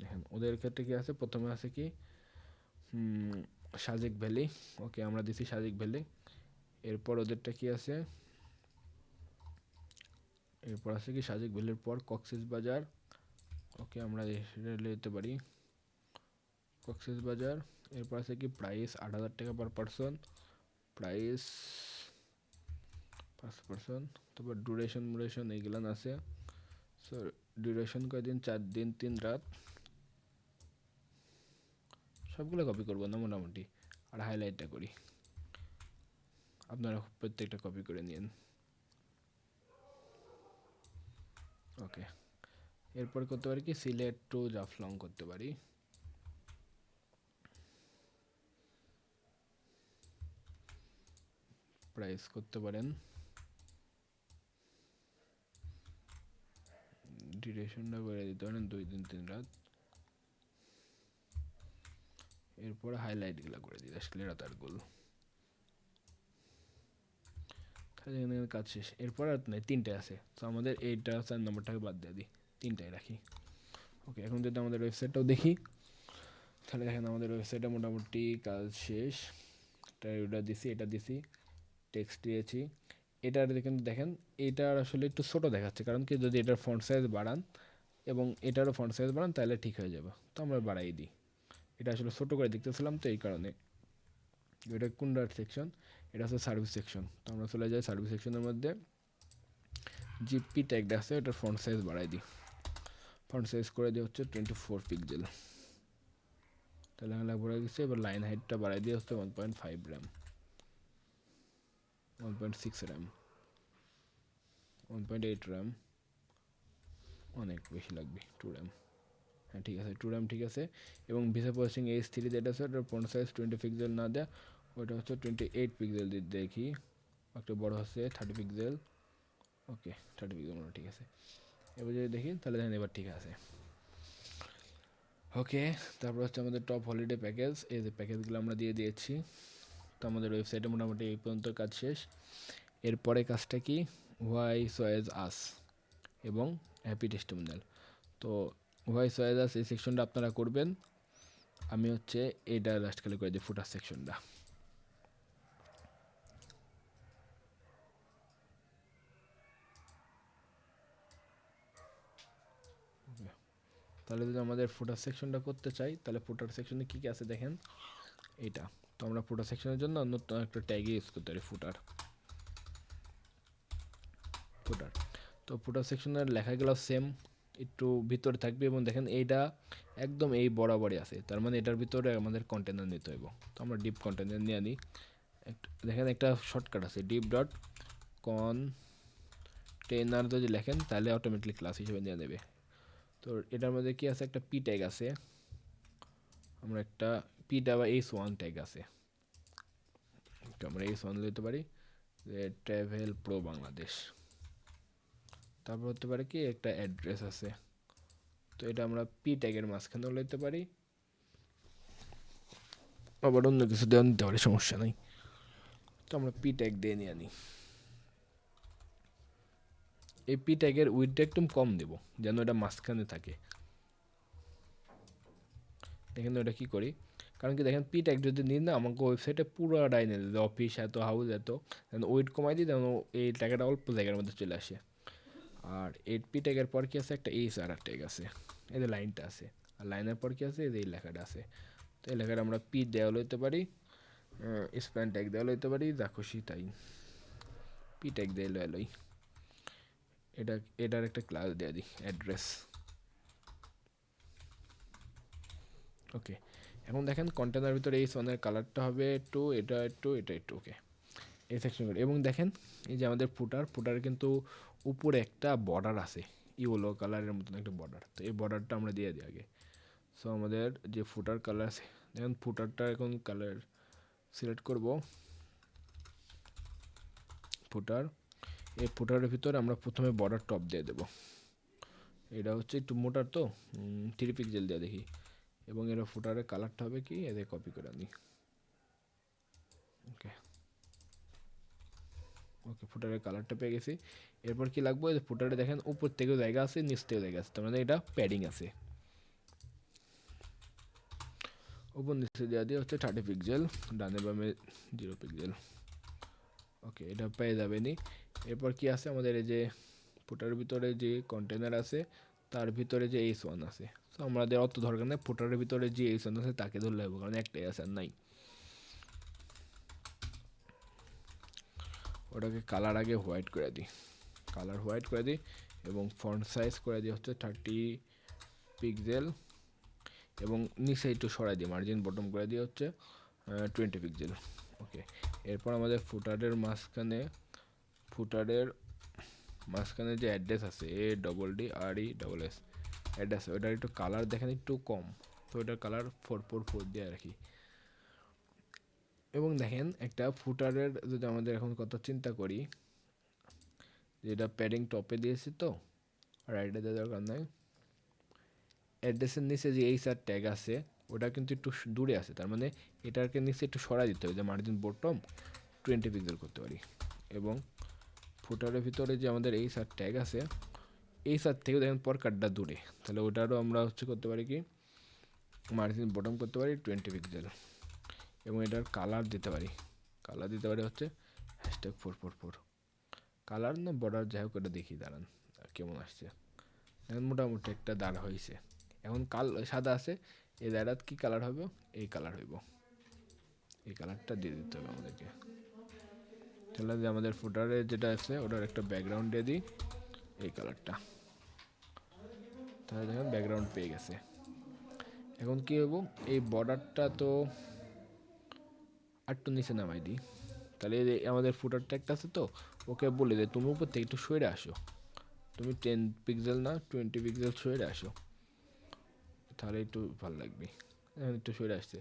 দেখেন ওদের ক্ষেত্রে কি আছে, প্রথমে আছে কি সাজেক ভ্যালি। ওকে, আমরা দিছি সাজেক ভ্যালি। এরপর ওদেরটা কি আছে, এরপর আছে কি সাজেক ভ্যালির পর কক্সেস বাজার। ওকে, আমরা নিতে পারি কক্সেস বাজার। এরপর আছে কি প্রাইস 8,000 টাকা পার পারসন, প্রাইস 5%। তারপর ডুরেশন এইগুলান আছে। সো ডিউরেশন কয়দিন, 4 দিন 3 রাত। সবগুলো কপি করবো না মোটামুটি, আর হাইলাইটটা করি, আপনারা প্রত্যেকটা কপি করে নিন। ওকে, এরপর করতে পারি কি সিলেট টু জাফলং করতে পারি। প্রাইস করতে পারেন, ডিউরেশনটা করে দিতে পারেন 2 দিন 3 রাত। এরপর হাইলাইটগুলো করে দিতে আসলে রাতারগুলো, কাজ শেষ। এরপর আর নাই, 3টে আছে। তো আমাদের এইটা 4 নম্বরটাকে বাদ দিয়ে দিই, 3টাই রাখি। ওকে, এখন যদি আমাদের ওয়েবসাইটটাও দেখি, তাহলে দেখেন আমাদের ওয়েবসাইটে মোটামুটি কাজ শেষ। এটা দিছি, এটা দিছি, টেক্সট দিয়েছি। এটার দেখেন এটার আসলে একটু ছোট দেখাচ্ছে, কারণ কি যদি এটার ফন্ট সাইজ বাড়ান এবং এটারও ফন্ট সাইজ বাড়ান তাহলে ঠিক হয়ে যাবে। তো আমরা বাড়াই দিই, এটা আসলে ছোট করে দেখতেছিলাম তো এই কারণে। এটা কোনটা সেকশন, এটা হচ্ছে সার্ভিস সেকশন। তো আমরা চলে যাই সার্ভিস সেকশনের মধ্যে, জিপি ট্যাগটা আছে, এটার ফন্ট সাইজ বাড়াই দিই। ফন্ট সাইজ করে দিয়ে হচ্ছে 24 পিক্সেল। তাহলে ভরে গেছে। এবার লাইন হাইটটা বাড়াই দিয়ে হচ্ছে 1.5 র্যাম, 1.6 র্যাম, 1.8 র্যাম, অনেক বেশি লাগবে 2 র্যাম। হ্যাঁ ঠিক আছে, 2 র্যাম ঠিক আছে। এবং ভিসা প্রসেসিং H3 যেটা আছে ওটার ফন্ট সাইজ 20 পিক্সেল না দেয়, ওটা হচ্ছে 28 পিক্সেল দেখি, একটা বড় হচ্ছে 30 পিক্সেল। ওকে 30 পিক্সেল মনে ঠিক আছে। এবার যদি দেখি তাহলে দেখেন এবার ঠিক আছে। ওকে, তারপর হচ্ছে আমাদের টপ হলিডে প্যাকেজ, এই যে প্যাকেজগুলো আমরা দিয়ে দিয়েছি। তো আমাদের ওয়েবসাইটে মোটামুটি এই পর্যন্ত কাজ শেষ। এরপরে কাজটা কি, হোয়াই সোয়েজ আস এবং হ্যাপি টেস্টিমোনিয়াল। তো হোয়াই সোয়েজ আস এই সেকশনটা আপনারা করবেন, আমি হচ্ছে এইটা লাস্ট খালি করে দিই ফুটার সেকশনটা। তাহলে যদি আমাদের ফুটার সেকশনটা করতে চাই, তাহলে ফুটার সেকশনে কী কী আছে দেখেন এইটা। তো আমরা ফুটার সেকশনের জন্য নতুন একটা ট্যাগ ইউজ করতে পারি, ফুটার। ফুটার তো ফুটার সেকশনের লেখাগুলো সেম, একটু ভিতরে থাকবে। এবং দেখেন এইটা একদম এই বরাবরই আছে, তার মানে এটার ভিতরে আমাদের কন্টেনার নিতে হইব। তো আমরা ডিপ কন্টেনার নিয়ে নিই। দেখেন একটা শর্টকাট আছে, ডিপ ডট কন্টেনার যদি লেখেন তাহলে অটোমেটিকলি ক্লাস হিসেবে নিয়ে নেবে। তো এটার মধ্যে কি আছে, একটা পি ট্যাগ আছে, আমরা একটা পি ডাবা H1 ট্যাগ আছে, আমরা H1 দিতে পারি, যে ট্রাভেল প্রো বাংলাদেশ। তারপর হতে পারে কি একটা অ্যাড্রেস আছে, তো এটা আমরা পি ট্যাগের মাঝখানেও লইতে পারি, আবার অন্য কিছু দেওয়া নিতে পারি, সমস্যা নাই। তো আমরা পি ট্যাগ দিয়ে নিয়ে আনি। এই পি ট্যাগের উইডটা একটু কম দেব, যেন এটা মাঝখানে থাকে। দেখেন তো এটা কী করি, কারণ কি দেখেন পি ট্যাগ যদি নিন না, আমাকে ওয়েবসাইটে পুরোটাই নিয়ে দিতে, অফিস এত, হাউস এত, ওয়েট কমাই দিই, যেন এই ট্যাগটা অল্প জায়গার মধ্যে চলে আসে। আর এই পি ট্যাগের পর কি আছে, একটা আর ট্যাগ আছে, এই যে লাইনটা আছে, আর লাইনের পর কি আছে, এই লেখাটা আছে। তো এই লেখাটা আমরা পি দেওয়া লইতে পারি, স্প্যান ট্যাগ দেওয়া লইতে পারি, যা খুশি তাই। পি ট্যাগ দিয়ে লই, এটার একটা ক্লাস দিয়ে দিই অ্যাড্রেস। ওকে, এখন দেখেন কন্টেনার ভিতরে এই সোনের কালারটা হবে একটু, এটা একটু, এটা একটু। ওকে, এই সেকশন করে। এবং দেখেন এই যে আমাদের ফুটার কিন্তু উপরে একটা বর্ডার আছে, ইয়েলো কালারের মতন একটা বর্ডার। তো এই বর্ডারটা আমরা দিয়ে দিই আগে। সো আমাদের যে ফুটার কালার আছে, দেখেন ফুটারটা এখন কালার সিলেক্ট করব, ফুটার। এই ফুটারের ভিতরে আমরা প্রথমে বর্ডার টপ দিয়ে দেবো, এটা হচ্ছে একটু মোটার, তো 3 পিক্সেল দিয়ে দেখি। এবং এর ফুটারের কালারটা হবে কি, এদের কপি করে আনি। ওকে, ওকে, ফুটারের কালারটা পেয়ে গেছি। এরপর কি লাগবে, ফুটারে দেখেন উপর থেকেও জায়গা আছে, নিচ থেকেও জায়গা আছে, তার মানে এটা প্যাডিং আছে। উপর নিচে দেওয়া দিয়ে হচ্ছে 30 পিক্সেল, ডানে বামে 0 পিক্সেল। ওকে, এটা পেয়ে যাবেনি। এরপর কি আছে আমাদের, এই যে ফুটারের ভিতরে যে কন্টেনার আছে তার ভিতরে যে H1 আছে, তো আমাদের অত দরকার নেই, ফুটারের ভিতরে যে H1 আছে তাকে ধরলে হবে, কারণ একটাই আছে আর নাই। ওটাকে কালার আগে হোয়াইট করে দিই, কালার হোয়াইট করে দিই, এবং ফন্ট সাইজ করে দিই হচ্ছে 30 পিক্সেল, এবং নিচে একটু সরাই দিই, মার্জিন বটম করে দিয়ে হচ্ছে 20 পিক্সেল। ওকে, এরপর আমাদের ফুটারের মাঝখানে যে অ্যাড্রেস আছে ADDRESS অ্যাড্রেস, ওটার একটু কালার দেখেন একটু কম, তো ওটার কালার 444 দিয়ে রাখি। এবং দেখেন একটা ফুটারের যদি আমাদের এখন কথা চিন্তা করি, যেটা প্যাডিং টপে দিয়েছি তো, রাইটে দেওয়ার দরকার নাই। অ্যাড্রেসের নিচে যে HR ট্যাগ আছে ওটা কিন্তু একটু দূরে আছে, তার মানে এটাকে নিচে একটু সরাই দিতে হবে, যে মার্জিন বটম 20 পিক্সেল করতে পারি। এবং ফুটারের ভিতরে যে আমাদের HR ট্যাগ আছে, HR থেকে দেখেন পর কার্ডটা দূরে, তাহলে ওটারও আমরা হচ্ছে করতে পারি কি, মার্জিন বটম করতে পারি 20 পিক্সেল, এবং এটার কালার দিতে পারি হচ্ছে #444 কালার না বর্ডার, যাই হোক এটা দেখি দাঁড়ান কেমন আসছে। এখন মোটামুটি একটা দাঁড় হয়েছে। এখন সাদা আছে, এই দাঁড়াত কি কালার হবে, এই কালার হইব, এই কালারটা দিয়ে দিতে হবে আমাদেরকে। তাহলে যে আমাদের ফুটারে যেটা আছে ওটার একটা ব্যাকগ্রাউন্ড দিয়ে দিই, এই কালারটা, তাহলে দেখেন ব্যাকগ্রাউন্ড পেয়ে গেছে। এখন কি হইব, এই বর্ডারটা তো আরেকটু নিচে নামাই দিই, তাহলে আমাদের ফুটার ট্যাগটা আছে তো, ওকে বলে দে তুমি উপর থেকে একটু সরে আসো, তুমি 10 পিক্সেল না 20 পিক্সেল সরে আসো, তাহলে একটু ভালো লাগবে। একটু সরে আসছে,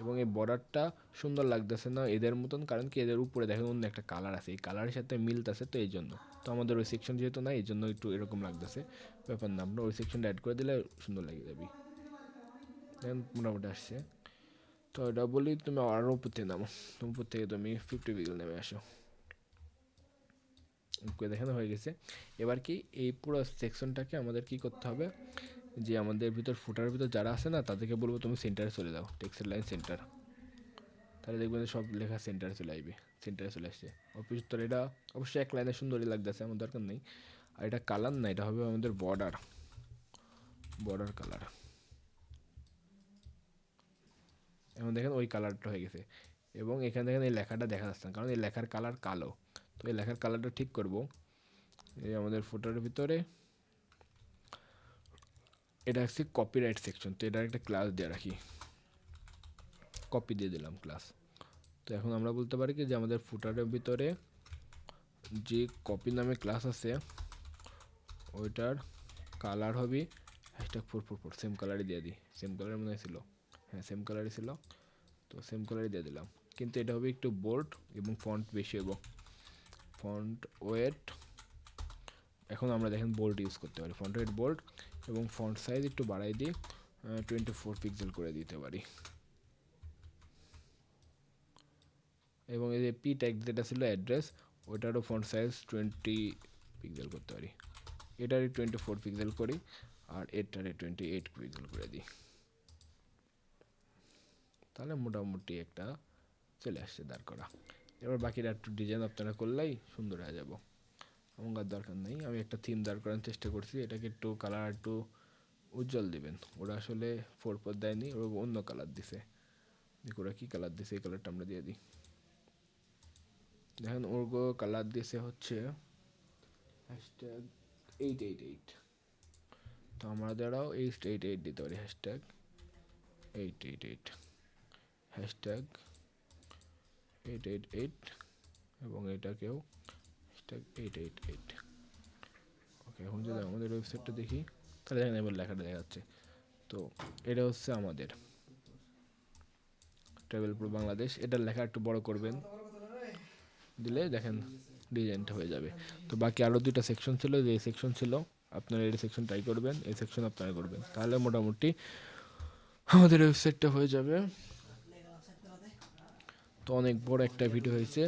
এবং এই বর্ডারটা সুন্দর লাগতেছে না এদের মতন, কারণ কি এদের উপরে দেখেন অন্য একটা কালার আছে, এই কালারের সাথে মিলতেছে, তো এই জন্য। তো আমাদের ওই সেকশন যেহেতু না, এই জন্য একটু এরকম লাগতেছে, ব্যাপার না, আমরা ওই সেকশনটা অ্যাড করে দিলে সুন্দর লাগে যাবে। দেখেন মোটামুটি আসছে। তো এটা বলি তুমি আরও উপর থেকে নামো, তুমি উপর থেকে তুমি 50 পিক্সেল নেমে আসো। দেখানো হয়ে গেছে। এবার কি এই পুরো সেকশনটাকে আমাদের কি করতে হবে, যে আমাদের ভিতর ফুটারের ভিতর যারা আছে না তাদেরকে বলবো তুমি সেন্টারে চলে যাও, টেক্সটের লাইন সেন্টার, তাহলে দেখবেন সব লেখা সেন্টারে চলে আসবে, সেন্টারে চলে আসছে। অফিস তো এটা অবশ্যই এক লাইনে সুন্দরই লাগতেছে, আমার দরকার নেই। আর এটা কালার না, এটা হবে আমাদের বর্ডার কালার। এখন দেখেন ওই কালারটা হয়ে গেছে, এবং এখানে দেখেন এই লেখাটা দেখা যাচ্ছে না, কারণ এই লেখার কালার কালো। তো এই লেখার কালারটা ঠিক করব, এই আমাদের ফুটারের ভিতরে এটা হচ্ছে কপিরাইট সেকশন, তো এটার একটা ক্লাস দিয়ে রাখি, কপি দিয়ে দিলাম ক্লাস। তো এখন আমরা বলতে পারি কি, যে আমাদের ফুটারের ভিতরে যে কপি নামে ক্লাস আছে ওইটার কালার হবে #444, সেম কালারই দিয়ে দিই, সেম কালার মনে ছিল, হ্যাঁ সেম কালারই ছিল, তো সেম কালারই দিয়ে দিলাম। কিন্তু এটা হবে একটু বোল্ড এবং ফন্ট বেশি হবে, ফন্ট ওয়েট, এখন আমরা দেখেন বোল্ড ইউজ করতে পারি, ফন্ট ওয়েট বোল্ড, এবং ফন্ট সাইজ একটু বাড়াই দিয়ে 24 পিক্সেল করে দিতে পারি। এবং এই যে পি ট্যাগ যেটা ছিল অ্যাড্রেস, ওইটারও ফন্ট সাইজ 20 পিক্সেল করতে পারি, এটারই 24 পিক্সেল করি, আর এটারে 28 পিক্সেল করে দিই, তাহলে মোটামুটি একটা চলে আসছে দাঁড় করা। এবার বাকিটা একটু ডিজাইন আপনারা করলেই সুন্দর হয়ে যাব, আমার দরকার নেই। আমি একটা থিম দাঁড় করার চেষ্টা করছি, এটাকে একটু কালার একটু উজ্জ্বল দিবেন, ওরা আসলে 4 দেয়নি, ওরা অন্য কালার দিছে, ওরা কী কালার দিছে এই কালারটা আমরা দিয়ে দিই। দেখেন ওরগো কালার দিয়েছে হচ্ছে #888, তো আমাদেরও 888 দিতে পারি, #888, #888, এবং এটাকেও #888। ওকে, এখন যদি আমাদের ওয়েবসাইটটা দেখি, তাহলে দেখেন এবার লেখাটা দেখা যাচ্ছে। তো এটা হচ্ছে আমাদের ট্রাভেল প্রো বাংলাদেশ, এটার লেখা একটু বড় করবেন, দিলে দেখেন ডিজাইনটা হয়ে যাবে। তো বাকি আরও দুইটা সেকশন ছিল, যে সেকশন ছিল আপনারা এই সেকশন ট্রাই করবেন, এই সেকশন আপনারা করবেন, তাহলে মোটামুটি আমাদের ওয়েবসাইটটা হয়ে যাবে। তো অনেক বড় একটা ভিডিও হয়েছে,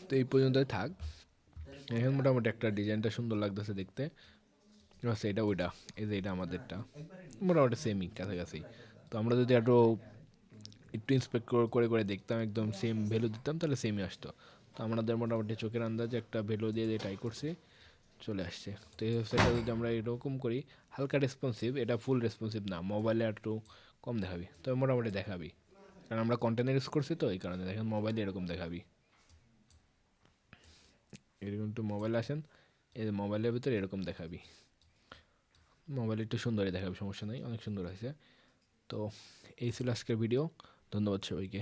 তো এই পর্যন্তই থাক। এখন মোটামুটি একটা ডিজাইনটা সুন্দর লাগতেছে দেখতে, আচ্ছা এটা ওইটা, এই যে এটা আমাদেরটা মোটামুটি সেমই কাছাকাছি। তো আমরা যদি একটু ইন্সপেক্ট করে করে দেখতাম, একদম সেম ভ্যালু দিতাম, তাহলে সেমই আসতো। তো আমাদের মোটামুটি চোখের আন্দাজে একটা ভ্যালু দিয়ে দিয়ে ট্রাই করছি, চলে আসছে। তো এই ওয়েবসাইটটা যদি আমরা এরকম করি, হালকা রেসপন্সিভ, এটা ফুল রেসপন্সিভ না, মোবাইলে একটু কম দেখাবি, তবে মোটামুটি দেখাবি, কারণ আমরা কন্টেনার ইউজ করছি তো এই কারণে। দেখেন মোবাইলে এরকম দেখাবি, এরকম একটু মোবাইলে আসেন, এই মোবাইলের ভিতরে এরকম দেখাবি, মোবাইলে একটু সুন্দরই দেখাবি, সমস্যা নেই, অনেক সুন্দর হয়েছে। তো এই ছিল আজকের ভিডিও, ধন্যবাদ সবাইকে।